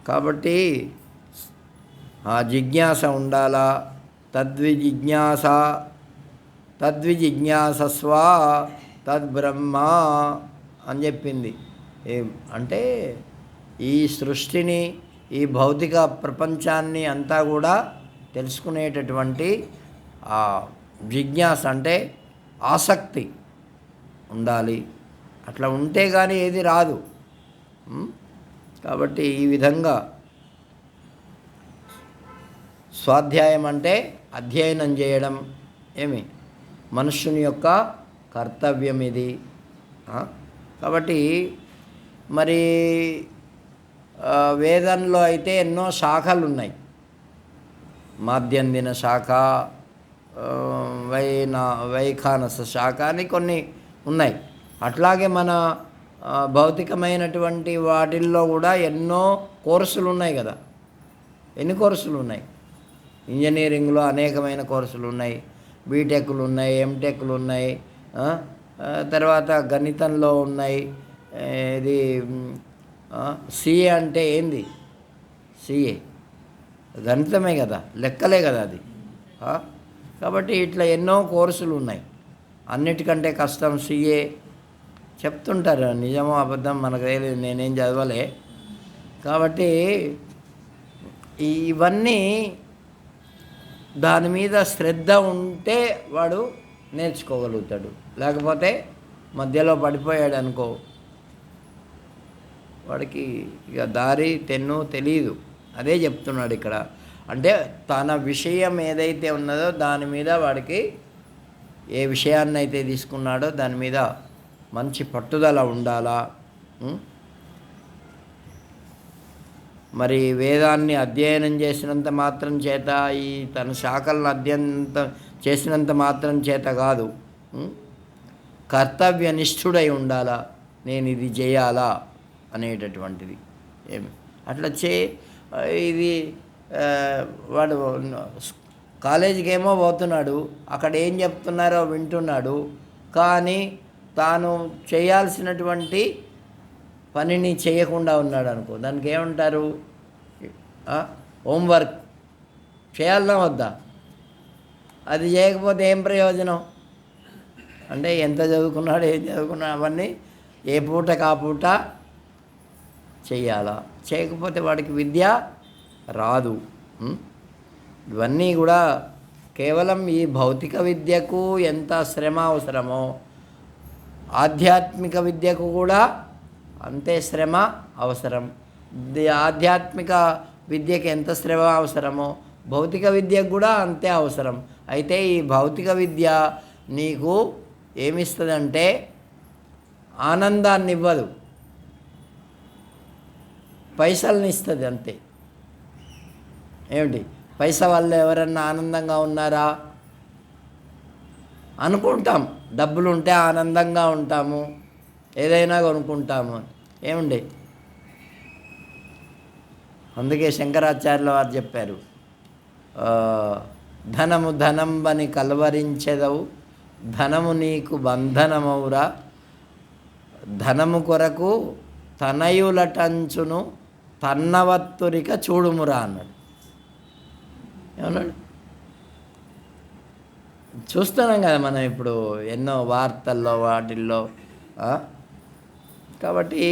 కాబట్టి ఆ జిజ్ఞాస ఉండాలా. తద్విజిజ్ఞాసస్వ తద్బ్రహ్మ అని చెప్పింది. అంటే ఈ సృష్టిని, ఈ భౌతిక ప్రపంచాన్ని అంతా కూడా తెలుసుకునేటటువంటి ఆ జిజ్ఞాస అంటే ఆసక్తి ఉండాలి. అట్లా ఉంటే కానీ ఏది రాదు. కాబట్టి ఈ విధంగా స్వాధ్యాయం అంటే అధ్యయనం చేయడం మనుష్యుని యొక్క కర్తవ్యం ఇది. కాబట్టి మరి వేదంలో అయితే ఎన్నో శాఖలు ఉన్నాయి. మాధ్యందిన శాఖ, వైఖానస శాఖ అని కొన్ని ఉన్నాయి. అట్లాగే మన భౌతికమైనటువంటి వాటిల్లో కూడా ఎన్నో కోర్సులు ఉన్నాయి కదా. ఎన్ని కోర్సులు ఉన్నాయి? ఇంజనీరింగ్లో అనేకమైన కోర్సులు ఉన్నాయి, బీటెక్లు ఉన్నాయి, ఎంటెక్లు ఉన్నాయి, తర్వాత గణితంలో ఉన్నాయి. ఇది సిఏ అంటే ఏంది? సిఏ గణితమే కదా, లెక్కలే కదా అది. కాబట్టి ఇట్లా ఎన్నో కోర్సులు ఉన్నాయి. అన్నిటికంటే కష్టం సిఏ చెప్తుంటారు. నిజమో అబద్ధం మనకు తెలియదు, నేనేం చదవలే. కాబట్టి ఇవన్నీ దాని మీద శ్రద్ధ ఉంటే వాడు నేర్చుకోగలుగుతాడు. లేకపోతే మధ్యలో పడిపోయాడు అనుకో, వాడికి ఇక దారి తెన్ను తెలియదు. అదే చెప్తున్నాడు ఇక్కడ. అంటే తన విషయం ఏదైతే ఉన్నదో దాని మీద వాడికి, ఏ విషయాన్ని అయితే తీసుకున్నాడో దాని మీద మంచి పట్టుదల ఉండాలా. మరి వేదాన్ని అధ్యయనం చేసినంత మాత్రం చేత, ఈ తన శాఖలను అధ్యయనం చేసినంత మాత్రం చేత కాదు, కర్తవ్యనిష్ఠుడై ఉండాలా. నేను ఇది చేయాలా అనేటటువంటిది. అట్లా ఇది వాడు కాలేజీకి ఏమో పోతున్నాడు, అక్కడ ఏం చెప్తున్నారో వింటున్నాడు, కానీ తాను చేయాల్సినటువంటి పనిని చేయకుండా ఉన్నాడు అనుకో, దానికి ఏమంటారు? హోంవర్క్ చేయాలన్నా వద్దా? అది చేయకపోతే ఏం ప్రయోజనం? అంటే ఎంత చదువుకున్నాడు, ఏం చదువుకున్నాడు, అవన్నీ ఏ పూటకు ఆ పూట చెయ్యాలా. చేయకపోతే వాడికి విద్య రాదు. ఇవన్నీ కూడా కేవలం ఈ భౌతిక విద్యకు ఎంత శ్రమ అవసరమో, ఆధ్యాత్మిక విద్యకు కూడా అంతే శ్రమ అవసరం. ఆధ్యాత్మిక విద్యకి ఎంత శ్రమ అవసరమో భౌతిక విద్యకు కూడా అంతే అవసరం. అయితే ఈ భౌతిక విద్య నీకు ఏమిస్తుందంటే ఆనందాన్ని ఇవ్వదు, పైసల్ని ఇస్తుంది అంతే. ఏమిటి? పైసా వల్ల ఎవరన్నా ఆనందంగా ఉన్నారా? అనుకుంటాం, డబ్బులు ఉంటే ఆనందంగా ఉంటాము, ఏదైనా కొనుక్కుంటాము. ఏమండి? అందుకే శంకరాచార్యుల వారు చెప్పారు, ధనము ధనంబని కలవరించెదవు, ధనము నీకు బంధనమౌరా, ధనము కొరకు తనయులటంచును తన్నవత్తురిక చూడుమురా అన్నాడు. ఏమన్నాడు? చూస్తున్నాం కదా మనం ఇప్పుడు ఎన్నో వార్తల్లో వాటిల్లో. కాబట్టి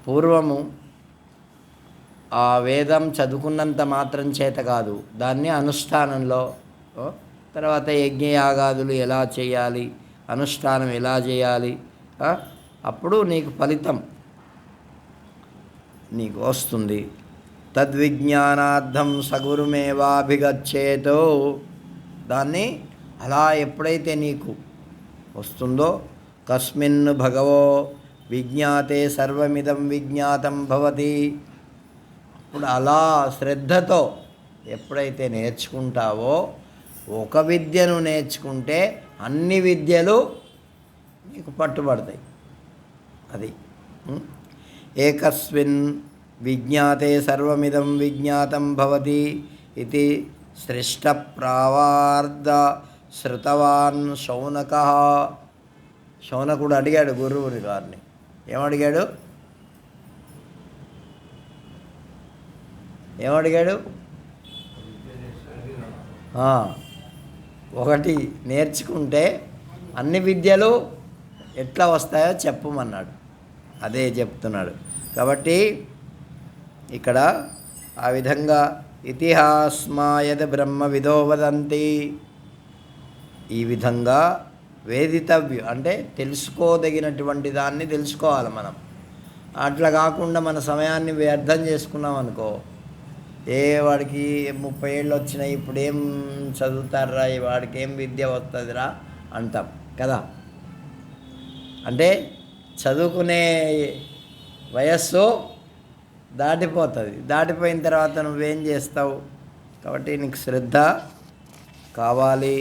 పూర్వము ఆ వేదం చదువుకున్నంత మాత్రం చేత కాదు, దాన్ని అనుష్ఠానంలో, తర్వాత యజ్ఞయాగాదులు ఎలా చేయాలి, అనుష్ఠానం ఎలా చేయాలి, అప్పుడు నీకు ఫలితం నీకు వస్తుంది. తద్విజ్ఞానార్థం సగురుమేవాభిగచ్చేతో, దాన్ని అలా ఎప్పుడైతే నీకు వస్తుందో, కస్మిన్ భగవో విజ్ఞాతే సర్వమిదం విజ్ఞాతం భవతి. ఇప్పుడు అలా శ్రద్ధతో ఎప్పుడైతే నేర్చుకుంటావో, ఒక విద్యను నేర్చుకుంటే అన్ని విద్యలు నీకు పట్టుబడతాయి. అది ఏకస్మిన్ విజ్ఞాతే సర్వమిదం విజ్ఞాతం భవతి ఇది సృష్టప్రావార్ధ శృతవాన్ శౌనకః. శౌనకుడు అడిగాడు గురువుని గారిని. ఏమడిగాడు? ఒకటి నేర్చుకుంటే అన్ని విద్యలు ఎట్లా వస్తాయో చెప్పమన్నాడు. అదే చెప్తున్నాడు. కాబట్టి ఇక్కడ ఆ విధంగా ఇతిహాస్మాయద బ్రహ్మ విదో వదంతి, ఈ విధంగా వేదితవ్యం అంటే తెలుసుకోదగినటువంటి దాన్ని తెలుసుకోవాలి మనం. అట్లా కాకుండా మన సమయాన్ని వ్యర్థం చేసుకున్నాం అనుకో, వాడికి 30 ఏళ్ళు వచ్చినాయి, ఇప్పుడు ఏం చదువుతారా, వాడికి ఏం విద్య వస్తుందిరా అంటాం కదా. అంటే చదువుకునే వయస్సు దాటిపోతుంది. దాటిపోయిన తర్వాత నువ్వేం చేస్తావు? కాబట్టి నీకు శ్రద్ధ కావాలి.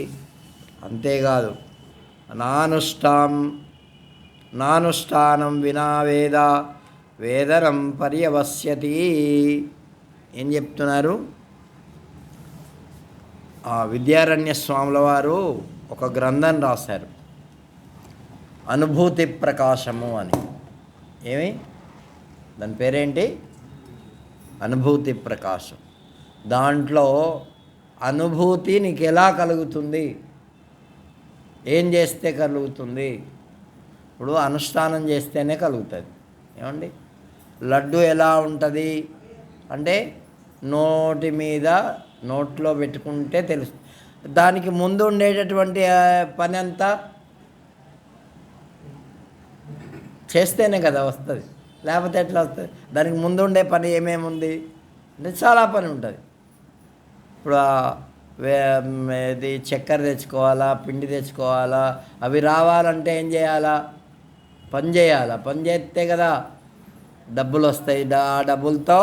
అంతేకాదు నానుష్ఠానం వినా వేదనం పర్యవస్యతి. ఏం చెప్తున్నారు? విద్యారణ్య స్వాముల వారు ఒక గ్రంథం రాశారు, అనుభూతి ప్రకాశము అని. ఏమి దాని పేరేంటి? అనుభూతి ప్రకాశం. దాంట్లో అనుభూతి నీకు ఎలా కలుగుతుంది, ఏం చేస్తే కలుగుతుంది? ఇప్పుడు అనుష్ఠానం చేస్తేనే కలుగుతుంది. ఏమండి, లడ్డు ఎలా ఉంటుంది అంటే నోటి మీద నోట్లో పెట్టుకుంటే తెలుస్తుంది. దానికి ముందు ఉండేటటువంటి పని అంతా చేస్తేనే కదా వస్తుంది, లేకపోతే ఎట్లా వస్తుంది? దానికి ముందు ఉండే పని ఏమేమి ఉంది అంటే చాలా పని ఉంటుంది. ఇప్పుడు ఇది చక్కెర తెచ్చుకోవాలా, పిండి తెచ్చుకోవాలా, అవి రావాలంటే ఏం చేయాలా? పని చేయాలా. పని చేస్తే కదా డబ్బులు వస్తాయి. ఆ డబ్బులతో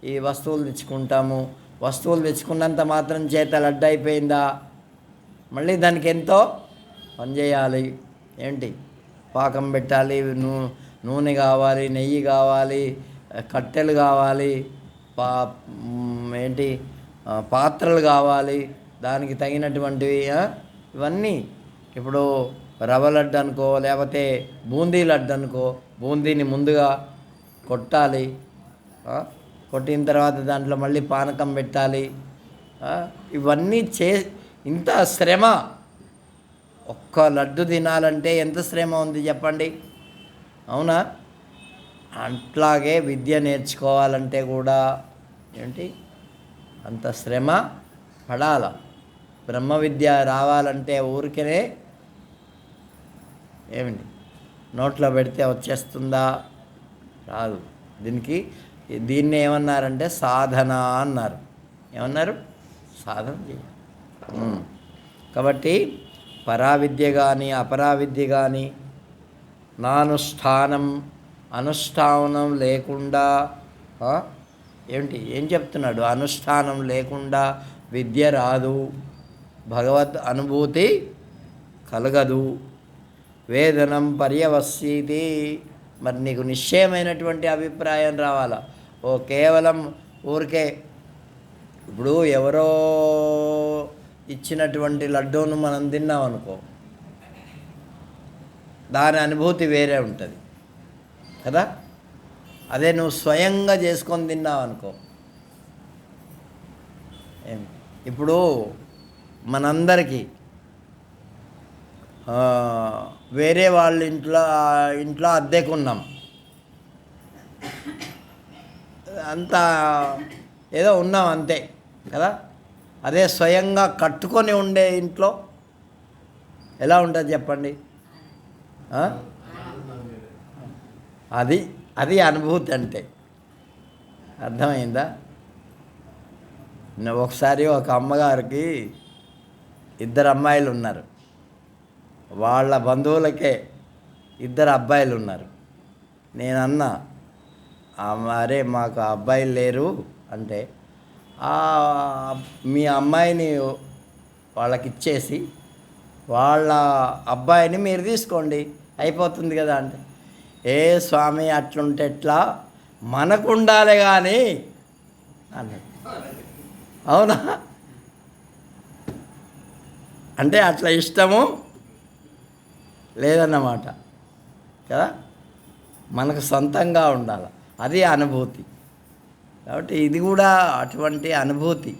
ఈ వస్తువులు తెచ్చుకుంటాము. వస్తువులు తెచ్చుకున్నంత మాత్రం చేత లడ్డు అయిపోయిందా? మళ్ళీ దానికి ఎంతో పని చేయాలి. ఏంటి? పాకం పెట్టాలి, నూనె కావాలి, నెయ్యి కావాలి, కట్టెలు కావాలి, పాత్రలు కావాలి, దానికి తగినటువంటివి ఇవన్నీ. ఇప్పుడు రవ్వ లడ్డు అనుకో, లేకపోతే బూందీ లడ్డు అనుకో, బూందీని ముందుగా కొట్టాలి, కొట్టిన తర్వాత దాంట్లో మళ్ళీ పానకం పెట్టాలి. ఇవన్నీ ఇంత శ్రమ. ఒక్క లడ్డు తినాలంటే ఎంత శ్రమ ఉంది చెప్పండి, అవునా? అట్లాగే విద్య నేర్చుకోవాలంటే కూడా ఏంటి అంత శ్రమ పడాల. బ్రహ్మ విద్య రావాలంటే ఊరికనే ఏమిటి నోట్లో పెడితే వచ్చేస్తుందా? రాదు. దీన్ని ఏమన్నారంటే సాధన అన్నారు. ఏమన్నారు? సాధన చేయాలి. కాబట్టి పరావిద్య కానీ అపరావిద్య కానీ అనుష్ఠానం లేకుండా ఏం చెప్తున్నాడు? అనుష్ఠానం లేకుండా విద్య రాదు, భగవద్ అనుభూతి కలగదు, వేదనం పర్యవస్యతి. మరి నీకు నిశ్చయమైనటువంటి అభిప్రాయం రావాలా. కేవలం ఊరికే ఇప్పుడు ఎవరో ఇచ్చినటువంటి లడ్డూను మనం తిన్నాం అనుకో, దాని అనుభూతి వేరే ఉంటుంది కదా. అదే నువ్వు స్వయంగా చేసుకొని తిన్నావు అనుకో. ఇప్పుడు మనందరికీ వేరే వాళ్ళ ఇంట్లో అద్దెకున్నాం, అంతా ఏదో ఉన్నాం అంతే కదా. అదే స్వయంగా కట్టుకొని ఉండే ఇంట్లో ఎలా ఉంటుంది చెప్పండి? అది అనుభూతి అంటే. అర్థమైందా? ఒకసారి ఒక అమ్మగారికి 2 అమ్మాయిలు ఉన్నారు. వాళ్ళ బంధువులకే 2 అబ్బాయిలు ఉన్నారు. నేనన్నా అరే మాకు అబ్బాయిలు లేరు అంటే "ఆ, మీ అమ్మాయిని వాళ్ళకి ఇచ్చేసి వాళ్ళ అబ్బాయిని మీరు తీసుకోండి అయిపోతుంది కదా" అంటే ఏ స్వామి అట్లుంటే ఎట్లా, మనకు ఉండాలి కానీ అన్నాడు. అవునా? అంటే అట్లా ఇష్టము లేదన్నమాట కదా, మనకు సొంతంగా ఉండాలి, అది అనుభూతి. కాబట్టి ఇది కూడా అటువంటి అనుభూతి.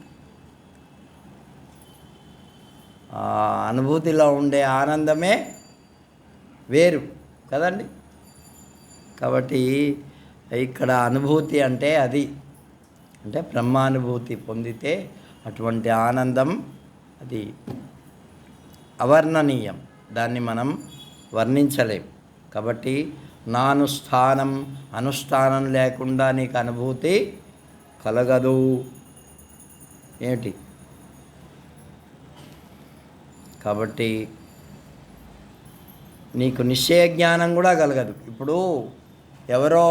ఆ అనుభూతిలో ఉండే ఆనందమే వేరు కదండి. కాబట్టి ఇక్కడ అనుభూతి అంటే అది, అంటే బ్రహ్మానుభూతి పొందితే అటువంటి ఆనందం అది అవర్ణనీయం, దాన్ని మనం వర్ణించలేం. కాబట్టి నానుష్ఠానం, అనుష్ఠానం లేకుండా నీకు అనుభూతి కలగదు. ఏమిటి? కాబట్టి నీకు నిశ్చయ జ్ఞానం కూడా కలగదు. ఇప్పుడు ఎవరో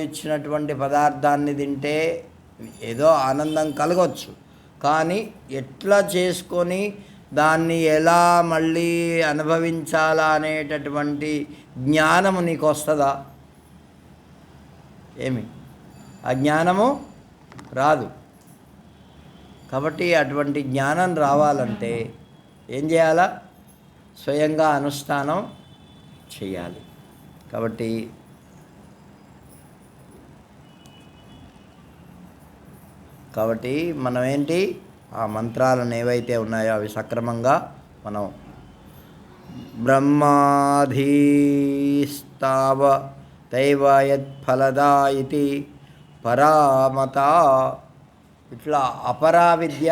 ఇచ్చినటువంటి పదార్థాన్ని తింటే ఏదో ఆనందం కలగవచ్చు, కానీ ఎట్లా చేసుకొని దాన్ని ఎలా మళ్ళీ అనుభవించాలా అనేటటువంటి జ్ఞానము నీకు వస్తుందా? ఏమి ఆ జ్ఞానము రాదు. కాబట్టి అటువంటి జ్ఞానం రావాలంటే ఏం చేయాలా? స్వయంగా అనుష్ఠానం చేయాలి. కాబట్టి మనం ఏంటి, ఆ మంత్రాలను ఏవైతే ఉన్నాయో అవి సక్రమంగా మనం బ్రహ్మాధీస్తావ దైవయత్ఫలదా ఇతి పరామత, ఇట్లా అపరావిద్య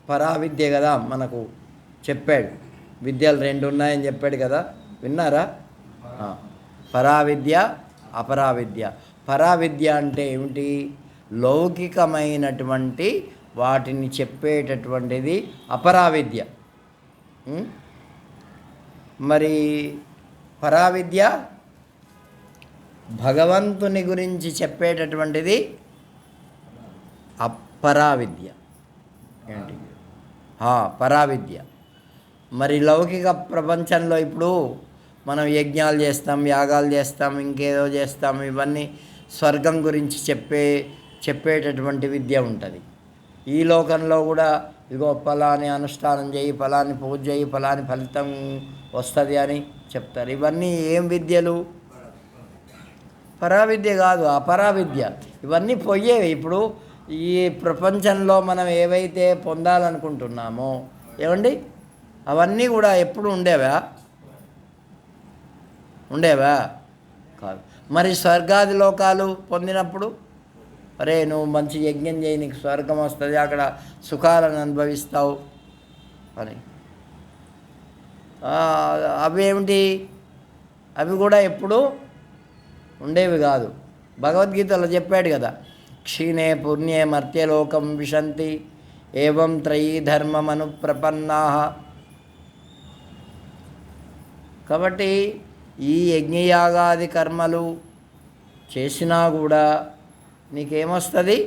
పరావిద్య కదా మనకు చెప్పాడు. విద్యలు రెండు ఉన్నాయని చెప్పాడు కదా, విన్నారా? పరావిద్య అపరావిద్య. పరావిద్య అంటే ఏమిటి? లౌకికమైనటువంటి వాటిని చెప్పేటటువంటిది అపరావిద్య. మరి పరావిద్య భగవంతుని గురించి చెప్పేటటువంటిది అపరావిద్య. ఏంటి? పరావిద్య. మరి లౌకిక ప్రపంచంలో ఇప్పుడు మనం యజ్ఞాలు చేస్తాం, యాగాలు చేస్తాం, ఇంకేదో చేస్తాం, ఇవన్నీ స్వర్గం గురించి చెప్పేటటువంటి విద్య ఉంటుంది. ఈ లోకంలో కూడా ఇదిగో ఫలాని అనుష్ఠానం చేయి, ఫలాని పూజ చేయి, ఫలాని ఫలితం వస్తుంది అని చెప్తారు. ఇవన్నీ ఏం విద్యలు? పరావిద్య కాదు, అపరావిద్య. ఇవన్నీ పోయేవి. ఇప్పుడు ఈ ప్రపంచంలో మనం ఏవైతే పొందాలనుకుంటున్నామో ఏమండి, అవన్నీ కూడా ఎప్పుడు ఉండేవా? కాదు. మరి స్వర్గాది లోకాలు పొందినప్పుడు అరే నువ్వు మంచి యజ్ఞం చేయి, నీకు స్వర్గం వస్తుంది, అక్కడ సుఖాలను అనుభవిస్తావు అని. అవి ఏమిటి? అవి కూడా ఎప్పుడు ఉండేవి కాదు. భగవద్గీతలో చెప్పాడు కదా, క్షీణే పుణ్యే మర్త్యలోకం విశంతి ఏవం త్రయీ ధర్మమను ప్రపన్నా. కాబట్టి ఈ యజ్ఞయాగాది కర్మలు చేసినా కూడా నీకేమొస్తుంది?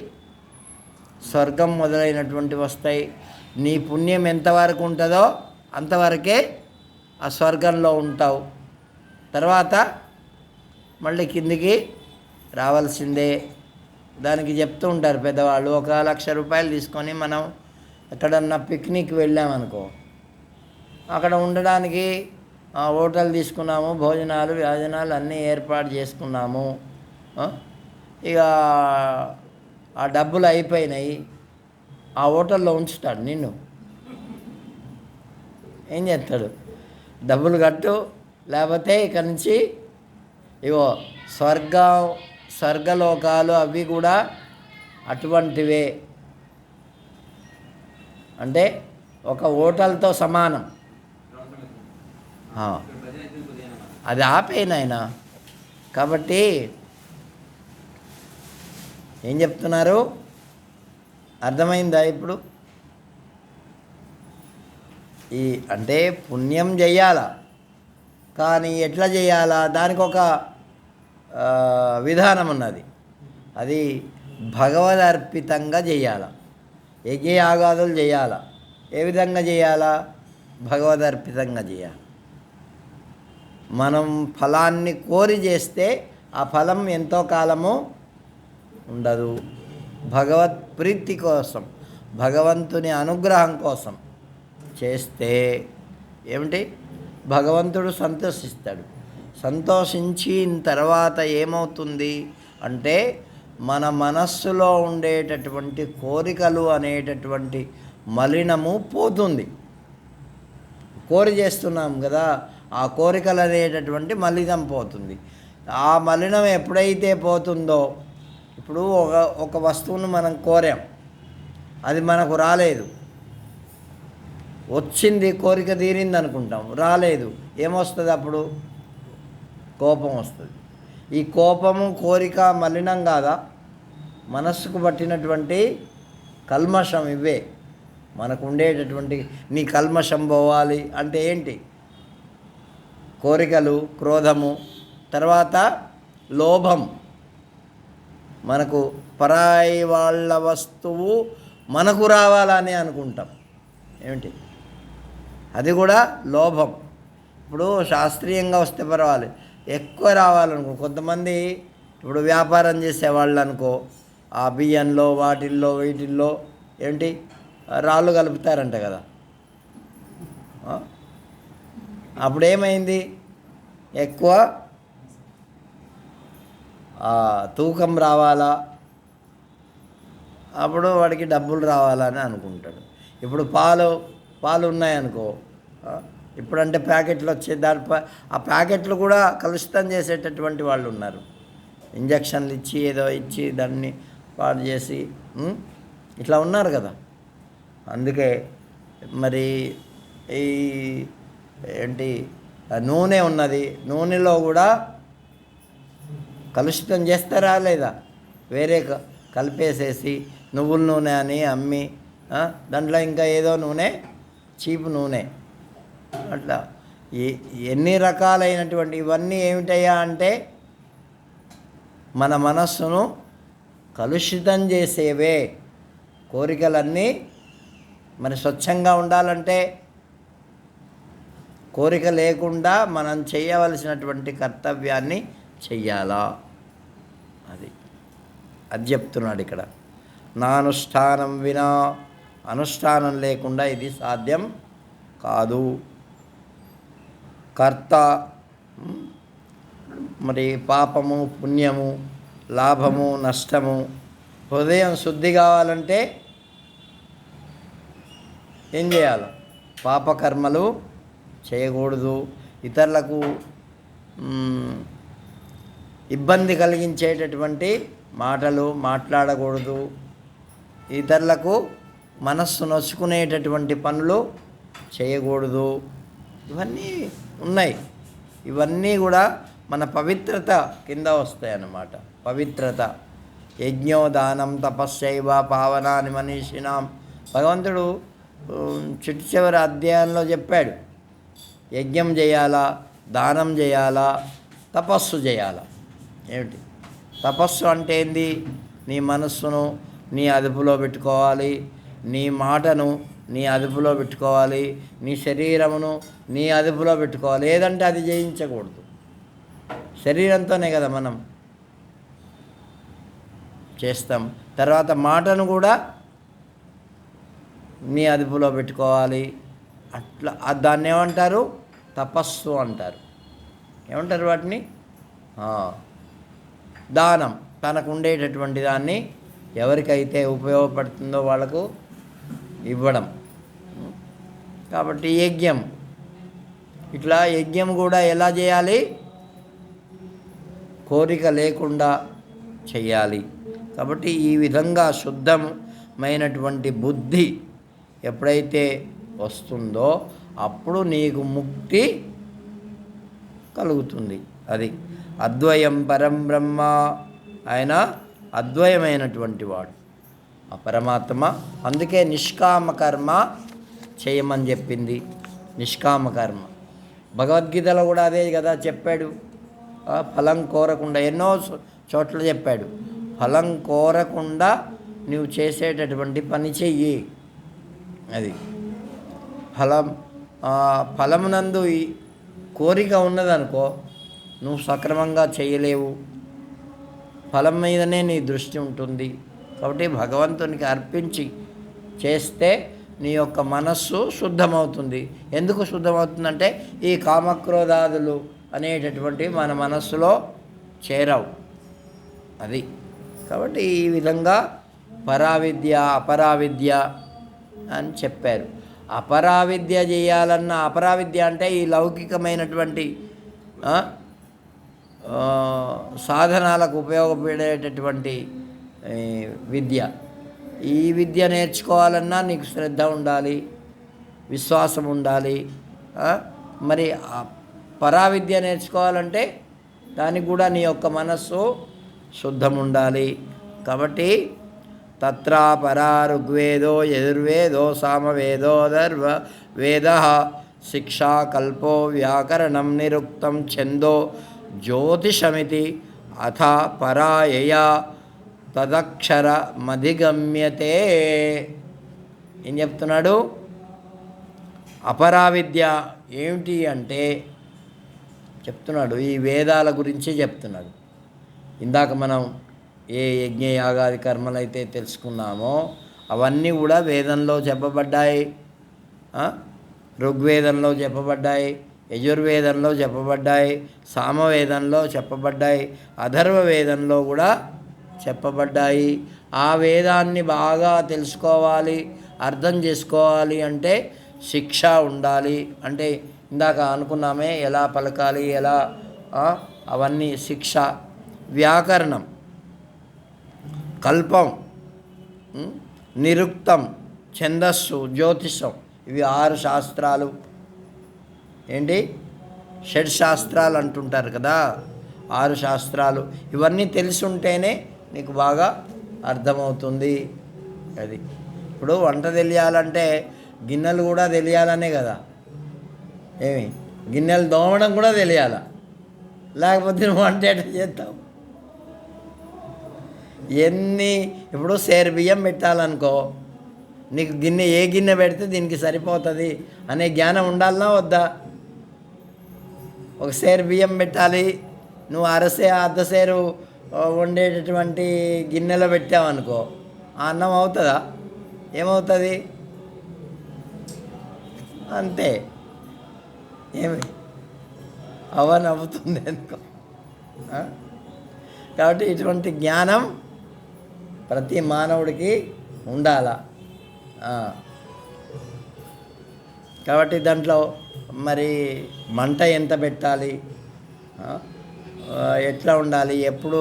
స్వర్గం మొదలైనటువంటి వస్తాయి. నీ పుణ్యం ఎంతవరకు ఉంటుందో అంతవరకే ఆ స్వర్గంలో ఉంటావు. తర్వాత మళ్ళీ కిందికి రావాల్సిందే. దానికి చెప్తూ ఉంటారు పెద్దవాళ్ళు, 1,00,000 రూపాయలు తీసుకొని మనం ఎక్కడన్నా పిక్నిక్ వెళ్ళామనుకో, అక్కడ ఉండడానికి హోటల్ తీసుకున్నాము, భోజనాలు వ్యాజనాలు అన్నీ ఏర్పాటు చేసుకున్నాము. ఇక ఆ డబ్బులు అయిపోయినాయి, ఆ హోటల్లో ఉంచుతాడు నిన్ను. ఏం చేస్తాడు? డబ్బులు కట్టు, లేకపోతే ఇక్కడి నుంచి ఇగో స్వర్గలోకాలు అవి కూడా అటువంటివే. అంటే ఒక హోటల్తో సమానం. అది ఆపేనాయన. కాబట్టి ఏం చెప్తున్నారు? అర్థమైందా ఇప్పుడు? అంటే పుణ్యం చేయాలా, కానీ ఎట్లా చేయాలా? దానికి ఒక విధానం ఉన్నది. అది భగవదర్పితంగా చేయాల. యజ్ఞయాగాదులు చేయాల. ఏ విధంగా చేయాలా? భగవదర్పితంగా చేయాలి. మనం ఫలాన్ని కోరి చేస్తే ఆ ఫలం ఎంతో కాలము ఉండదు. భగవత్ ప్రీతి కోసం, భగవంతుని అనుగ్రహం కోసం చేస్తే ఏమిటి? భగవంతుడు సంతోషిస్తాడు. సంతోషించిన తర్వాత ఏమవుతుంది అంటే మన మనస్సులో ఉండేటటువంటి కోరికలు అనేటటువంటి మలినము పోతుంది. కోరి చేస్తున్నాం కదా, ఆ కోరికలు అనేటటువంటి మలినం పోతుంది. ఆ మలినం ఎప్పుడైతే పోతుందో, ఇప్పుడు ఒక వస్తువును మనం కోరాం, అది మనకు రాలేదు, వచ్చింది, కోరిక తీరింది అనుకుంటాం, రాలేదు, ఏమొస్తుంది అప్పుడు? కోపం వస్తుంది. ఈ కోపము కోరిక మలినం కాదా? మనస్సుకు పట్టినటువంటి కల్మషం ఇవే. మనకు ఉండేటటువంటి నీ కల్మషం పోవాలి అంటే ఏంటి? కోరికలు, క్రోధము, తర్వాత లోభం. మనకు పరాయి వాళ్ళ వస్తువు మనకు రావాలని అనుకుంటాం. ఏమిటి? అది కూడా లోభం. ఇప్పుడు శాస్త్రీయంగా వస్తే పర్వాలేదు, ఎక్కువ రావాలనుకో. కొంతమంది ఇప్పుడు వ్యాపారం చేసేవాళ్ళు అనుకో, ఆ బియ్యంలో వాటిల్లో వీటిల్లో ఏంటి రాళ్ళు కలుపుతారంట కదా. అప్పుడు ఏమైంది? ఎక్కువ తూకం రావాలా, అప్పుడు వాడికి డబ్బులు రావాలని అనుకుంటాడు. ఇప్పుడు పాలు ఉన్నాయనుకో, ఇప్పుడంటే ప్యాకెట్లు వచ్చే ఆ ప్యాకెట్లు కూడా కలుషితం చేసేటటువంటి వాళ్ళు ఉన్నారు. ఇంజక్షన్లు ఇచ్చి ఏదో ఇచ్చి దాన్ని పాడు చేసి ఇట్లా ఉన్నారు కదా. అందుకే మరి ఈ ఏంటి నూనె ఉన్నది, నూనెలో కూడా కలుషితం చేస్తారా లేదా? వేరే కలిపేసేసి నువ్వుల నూనె అని అమ్మి దాంట్లో ఇంకా ఏదో నూనె, చీపు నూనె, అట్లా ఎన్ని రకాలైనటువంటి ఇవన్నీ ఏమిటయ్యా అంటే మన మనస్సును కలుషితం చేసేవే. కోరికలన్నీ మరి స్వచ్ఛంగా ఉండాలంటే కోరిక లేకుండా మనం చేయవలసినటువంటి కర్తవ్యాన్ని చెయ్యాలా, అది చెప్తున్నాడు ఇక్కడ. నా అనుష్ఠానం వినా, అనుష్ఠానం లేకుండా ఇది సాధ్యం కాదు. కర్త మరి పాపము పుణ్యము, లాభము నష్టము, హృదయం శుద్ధి కావాలంటే ఏం చేయాలి? పాపకర్మలు చేయకూడదు. ఇతరులకు ఇబ్బంది కలిగించేటటువంటి మాటలు మాట్లాడకూడదు. ఇతరులకు మనస్సు నొచ్చుకునేటటువంటి పనులు చేయకూడదు. ఇవన్నీ ఉన్నాయి. ఇవన్నీ కూడా మన పవిత్రత కింద వస్తాయి అన్నమాట. పవిత్రత. యజ్ఞోదానం తపస్సైవ పావనాని మనీషినాం. భగవంతుడు చిట్టు చివరి అధ్యాయంలో చెప్పాడు, యజ్ఞం చేయాలా, దానం చేయాలా, తపస్సు చేయాలా. ఏమిటి తపస్సు అంటే? ఏంది? నీ మనస్సును నీ అదుపులో పెట్టుకోవాలి, నీ మాటను నీ అదుపులో పెట్టుకోవాలి, నీ శరీరమును నీ అదుపులో పెట్టుకోవాలి. ఏదంటే అది జయించకూడదు. శరీరంతోనే కదా మనం చేస్తాం. తర్వాత మాటను కూడా నీ అదుపులో పెట్టుకోవాలి. అట్లా దాన్ని ఏమంటారు? తపస్సు అంటారు. ఏమంటారు వాటిని? దానం. తనకు ఉండేటటువంటి దాన్ని ఎవరికైతే ఉపయోగపడుతుందో వాళ్ళకు ఇవ్వడం. కాబట్టి యజ్ఞం. ఇట్లా యజ్ఞం కూడా ఎలా చేయాలి? కోరిక లేకుండా చేయాలి. కాబట్టి ఈ విధంగా శుద్ధమైనటువంటి బుద్ధి ఎప్పుడైతే వస్తుందో అప్పుడు నీకు ముక్తి కలుగుతుంది. అది అద్వయం పరం బ్రహ్మ. ఆయన అద్వయమైనటువంటి వాడు ఆ పరమాత్మ. అందుకే నిష్కామ కర్మ చేయమని చెప్పింది. నిష్కామ కర్మ భగవద్గీతలో కూడా అదే కదా చెప్పాడు. ఫలం కోరకుండా ఎన్నో చోట్ల చెప్పాడు. ఫలం కోరకుండా నువ్వు చేసేటటువంటి పని చెయ్యి. అది ఫలమునందు కోరిక ఉన్నదనుకో, నువ్వు సక్రమంగా చేయలేవు. ఫలం మీదనే నీ దృష్టి ఉంటుంది. కాబట్టి భగవంతునికి అర్పించి చేస్తే నీ యొక్క మనస్సు శుద్ధమవుతుంది. ఎందుకు శుద్ధమవుతుందంటే ఈ కామక్రోధాదులు అనేటటువంటి మన మనస్సులో చేరవు. అది కాబట్టి ఈ విధంగా పరావిద్య అపరావిద్య అని చెప్పారు. అపరావిద్య చేయాలన్న, అపరావిద్య అంటే ఈ లౌకికమైనటువంటి సాధనాలకు ఉపయోగపడేటటువంటి విద్య. ఈ విద్య నేర్చుకోవాలన్నా నీకు శ్రద్ధ ఉండాలి, విశ్వాసం ఉండాలి. మరి పరావిద్య నేర్చుకోవాలంటే దానికి కూడా నీ యొక్క మనస్సు శుద్ధం ఉండాలి. కాబట్టి తత్ర పరా ఋగ్వేదో యజుర్వేదో సామవేదో అథర్వ వేద శిక్షా కల్పో వ్యాకరణం నిరుక్తం ఛందో జ్యోతిషమితి అథ పరాయయ తదక్షర మధిగమ్యతే. ఏం చెప్తున్నాడు? అపరావిద్య ఏమిటి అంటే చెప్తున్నాడు, ఈ వేదాల గురించి చెప్తున్నాడు. ఇందాక మనం ఏ యజ్ఞయాగాది కర్మలైతే తెలుసుకున్నామో అవన్నీ కూడా వేదంలో చెప్పబడ్డాయి, ఋగ్వేదంలో చెప్పబడ్డాయి, యజుర్వేదంలో చెప్పబడ్డాయి, సామవేదంలో చెప్పబడ్డాయి, అథర్వ వేదంలో కూడా చెప్పబడ్డాయి. ఆ వేదాన్ని బాగా తెలుసుకోవాలి, అర్థం చేసుకోవాలి అంటే శిక్ష ఉండాలి. అంటే ఇందాక అనుకున్నామే ఎలా పలకాలి, ఎలా అవన్నీ శిక్ష. వ్యాకరణం, కల్పం, నిరుక్తం, ఛందస్సు, జ్యోతిషం, ఇవి 6 శాస్త్రాలు. ఏంటి? షడ్శాస్త్రాలు అంటుంటారు కదా, 6 శాస్త్రాలు. ఇవన్నీ తెలుసుంటేనే నీకు బాగా అర్థమవుతుంది. అది ఇప్పుడు వంట తెలియాలంటే గిన్నెలు కూడా తెలియాలనే కదా. ఏమి గిన్నెలు దోమడం కూడా తెలియాలా, లేకపోతే నువ్వు వంట ఎట్లా చేస్తావు? ఇప్పుడు సేరు బియ్యం పెట్టాలనుకో, నీకు గిన్నె ఏ గిన్నె పెడితే దీనికి సరిపోతుంది అనే జ్ఞానం ఉండాలన్నా వద్దా? ఒక సేరు బియ్యం పెట్టాలి, నువ్వు అర్ధసేరు వండేటటువంటి గిన్నెలో పెట్టావనుకో, ఆ అన్నం అవుతుందా? ఏమవుతుంది? అంతే. ఏమి అవన్ అవుతుంది అనుకో. కాబట్టి ఇటువంటి జ్ఞానం ప్రతి మానవుడికి ఉండాల. కాబట్టి దాంట్లో మరి మంట ఎంత పెట్టాలి, ఎట్లా ఉండాలి, ఎప్పుడు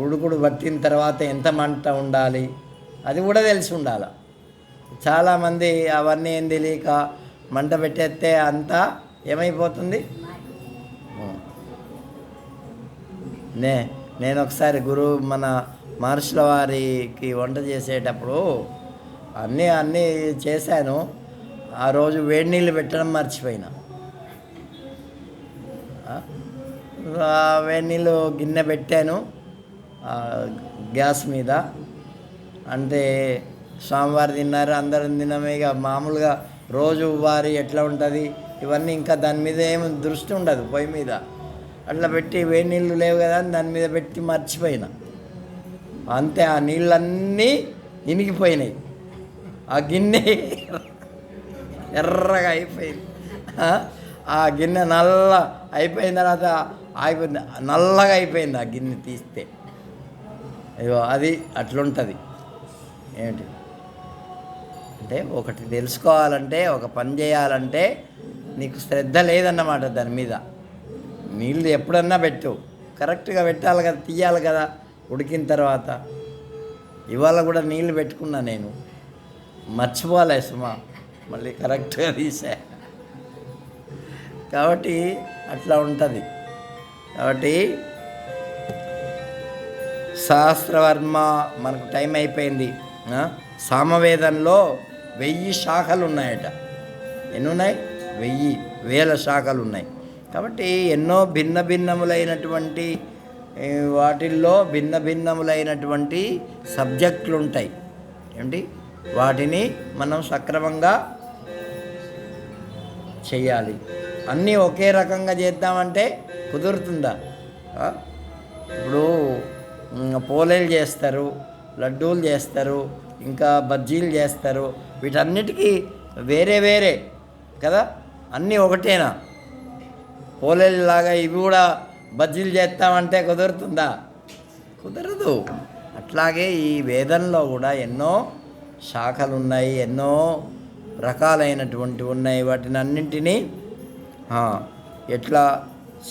ఉడుకుడు పట్టిన తర్వాత ఎంత మంట ఉండాలి, అది కూడా తెలిసి ఉండాలి. చాలామంది అవన్నీ ఏం తెలియక మంట పెట్టేస్తే అంతా ఏమైపోతుంది. నేను ఒకసారి మన మహర్షుల వారికి వంట చేసేటప్పుడు అన్నీ చేశాను. ఆ రోజు వేడి నీళ్ళు పెట్టడం మర్చిపోయినా. వేడి నీళ్ళు గిన్నె పెట్టాను గ్యాస్ మీద. అంటే స్వామివారు తిన్నారు, అందరం తిన్నామే. ఇక మామూలుగా రోజు వారి ఎట్లా ఉంటుంది ఇవన్నీ, ఇంకా దాని మీద ఏమి దృష్టి ఉండదు పొయ్యి మీద. అట్లా పెట్టి వేడి నీళ్ళు లేవు కదా అని దాని మీద పెట్టి మర్చిపోయినా. అంతే, ఆ నీళ్ళన్నీ ఇనికిపోయినాయి. ఆ గిన్నె ఎర్రగా అయిపోయింది. ఆ గిన్నె నల్ల అయిపోయిన తర్వాత అయిపోయింది, నల్లగా అయిపోయింది ఆ గిన్నె తీస్తే. అయ్యో, అది అట్లుంటుంది. ఏంటి అంటే ఒకటి తెలుసుకోవాలంటే, ఒక పని చేయాలంటే నీకు శ్రద్ధ లేదన్నమాట దాని మీద. నీళ్ళు ఎప్పుడన్నా పెట్టు, కరెక్ట్గా పెట్టాలి కదా, తీయాలి కదా ఉడికిన తర్వాత. ఇవాళ కూడా నీళ్ళు పెట్టుకున్నా నేను, మర్చిపోలే సుమా, మళ్ళీ కరెక్ట్గా తీసా. కాబట్టి అట్లా ఉంటుంది. కాబట్టి సహస్రవర్మ, మనకు టైం అయిపోయింది. సామవేదంలో 1000 శాఖలు ఉన్నాయట. ఎన్ని ఉన్నాయి? 1000 శాఖలు ఉన్నాయి. కాబట్టి ఎన్నో భిన్న భిన్నములైనటువంటి వాటిల్లో భిన్న భిన్నములైనటువంటి సబ్జెక్టులు ఉంటాయి. ఏమిటి వాటిని మనం సక్రమంగా చేయాలి. అన్నీ ఒకే రకంగా చేద్దామంటే కుదురుతుందా? ఇప్పుడు పోలేలు చేస్తారు, లడ్డూలు చేస్తారు, ఇంకా బజ్జీలు చేస్తారు. వీటన్నిటికీ వేరే వేరే కదా, అన్నీ ఒకటేనా? పోలేలాగా ఇవి కూడా బజ్జీలు చేస్తామంటే కుదురుతుందా? కుదరదు. అట్లాగే ఈ వేదంలో కూడా ఎన్నో శాఖలు ఉన్నాయి, ఎన్నో రకాలైనటువంటి ఉన్నాయి. వాటిని అన్నింటినీ ఎట్లా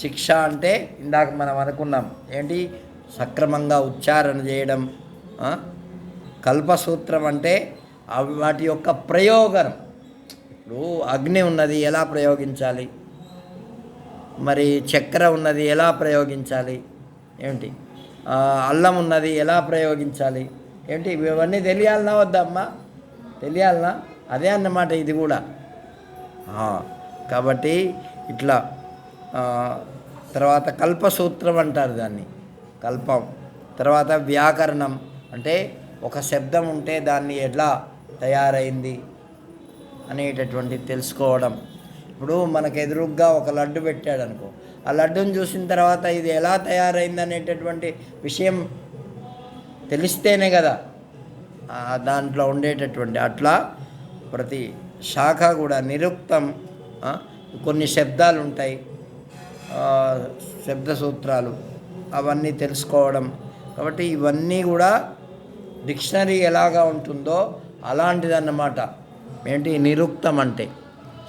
శిక్ష అంటే ఇందాక మనం అనుకున్నాం ఏంటి, సక్రమంగా ఉచ్చారణ చేయడం. కల్పసూత్రం అంటే వాటి యొక్క ప్రయోగం. ఇప్పుడు అగ్ని ఉన్నది, ఎలా ప్రయోగించాలి? మరి చక్కెర ఉన్నది, ఎలా ప్రయోగించాలి? ఏమిటి అల్లం ఉన్నది, ఎలా ప్రయోగించాలి? ఏమిటి ఇవన్నీ తెలియాలన్నా వద్దమ్మా? తెలియాలనా? అదే అన్నమాట ఇది కూడా. కాబట్టి ఇట్లా తర్వాత కల్పసూత్రం అంటారు దాన్ని, కల్పం. తర్వాత వ్యాకరణం అంటే ఒక శబ్దం ఉంటే దాన్ని ఎలా తయారైంది అనేటటువంటిది తెలుసుకోవడం. ఇప్పుడు మనకు ఎదురుగ్గా ఒక లడ్డు పెట్టాడు అనుకో, ఆ లడ్డుని చూసిన తర్వాత ఇది ఎలా తయారైంది అనేటటువంటి విషయం తెలిస్తేనే కదా దాంట్లో ఉండేటటువంటి. అట్లా ప్రతి శాఖ కూడా నిరుక్తం. కొన్ని శబ్దాలు ఉంటాయి, శబ్ద సూత్రాలు, అవన్నీ తెలుసుకోవడం. కాబట్టి ఇవన్నీ కూడా డిక్షనరీ ఎలాగా ఉంటుందో అలాంటిదన్నమాట. ఏంటి నిరుక్తం అంటే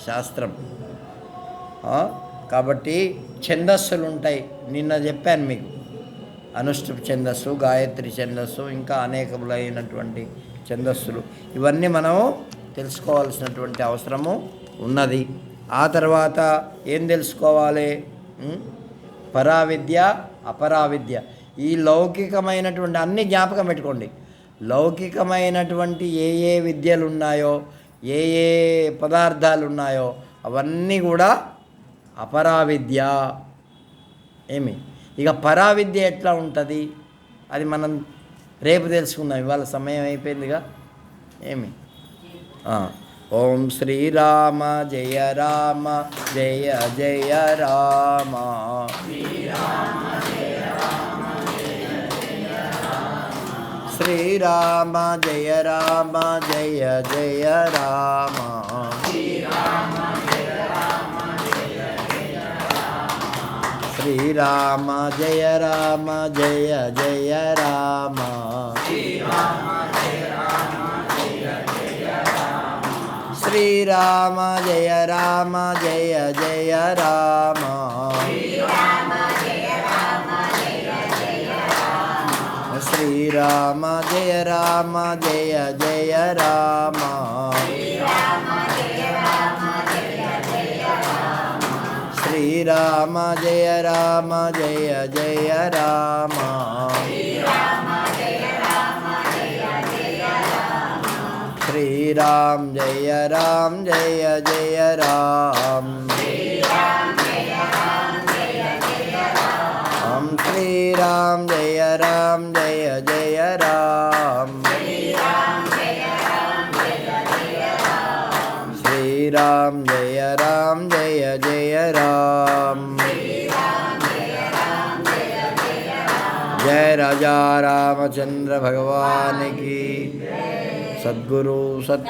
శాస్త్రం. కాబట్టి ఛందస్సులు ఉంటాయి, నిన్న చెప్పాను మీకు. అనుష్ఠుప్ ఛందస్సు, గాయత్రి ఛందస్సు, ఇంకా అనేకములైనటువంటి ఛందస్సులు. ఇవన్నీ మనము తెలుసుకోవాల్సినటువంటి అవసరము ఉన్నది. ఆ తర్వాత ఏం తెలుసుకోవాలి? పరావిద్య, అపరావిద్య. ఈ లౌకికమైనటువంటి అన్ని జ్ఞాపకం పెట్టుకోండి. లౌకికమైనటువంటి ఏ ఏ విద్యలు ఉన్నాయో, ఏ ఏ పదార్థాలు ఉన్నాయో అవన్నీ కూడా అపరావిద్య. ఏమి ఇక పరావిద్య ఎట్లా ఉంటుంది అది మనం రేపు తెలుసుకుందాం. ఇవాళ సమయం అయిపోయిందిగా. ఏమి ఓం శ్రీరామ జయ రామ జయ జయ రామ. శ్రీరామ జయ రామ జయ జయ రామ. శ్రీరామ జయ రామ జయ జయ రామ. శ్రీరామ జయ రామ జయ జయ రామ. శ్రీరామ జయ రామ జయ జయ రామ. శ్రీరామ జయ రామ జయ జయ రామ. శ్రీరామ జయ రామ జయ జయ రామ. శ్రీరామ జయ రామ జయ జయ రామ. శ్రీరామ జయ రామ జయ జయ రామ. जय राजा रामचंद्र भगवान की। सद्गुरु सत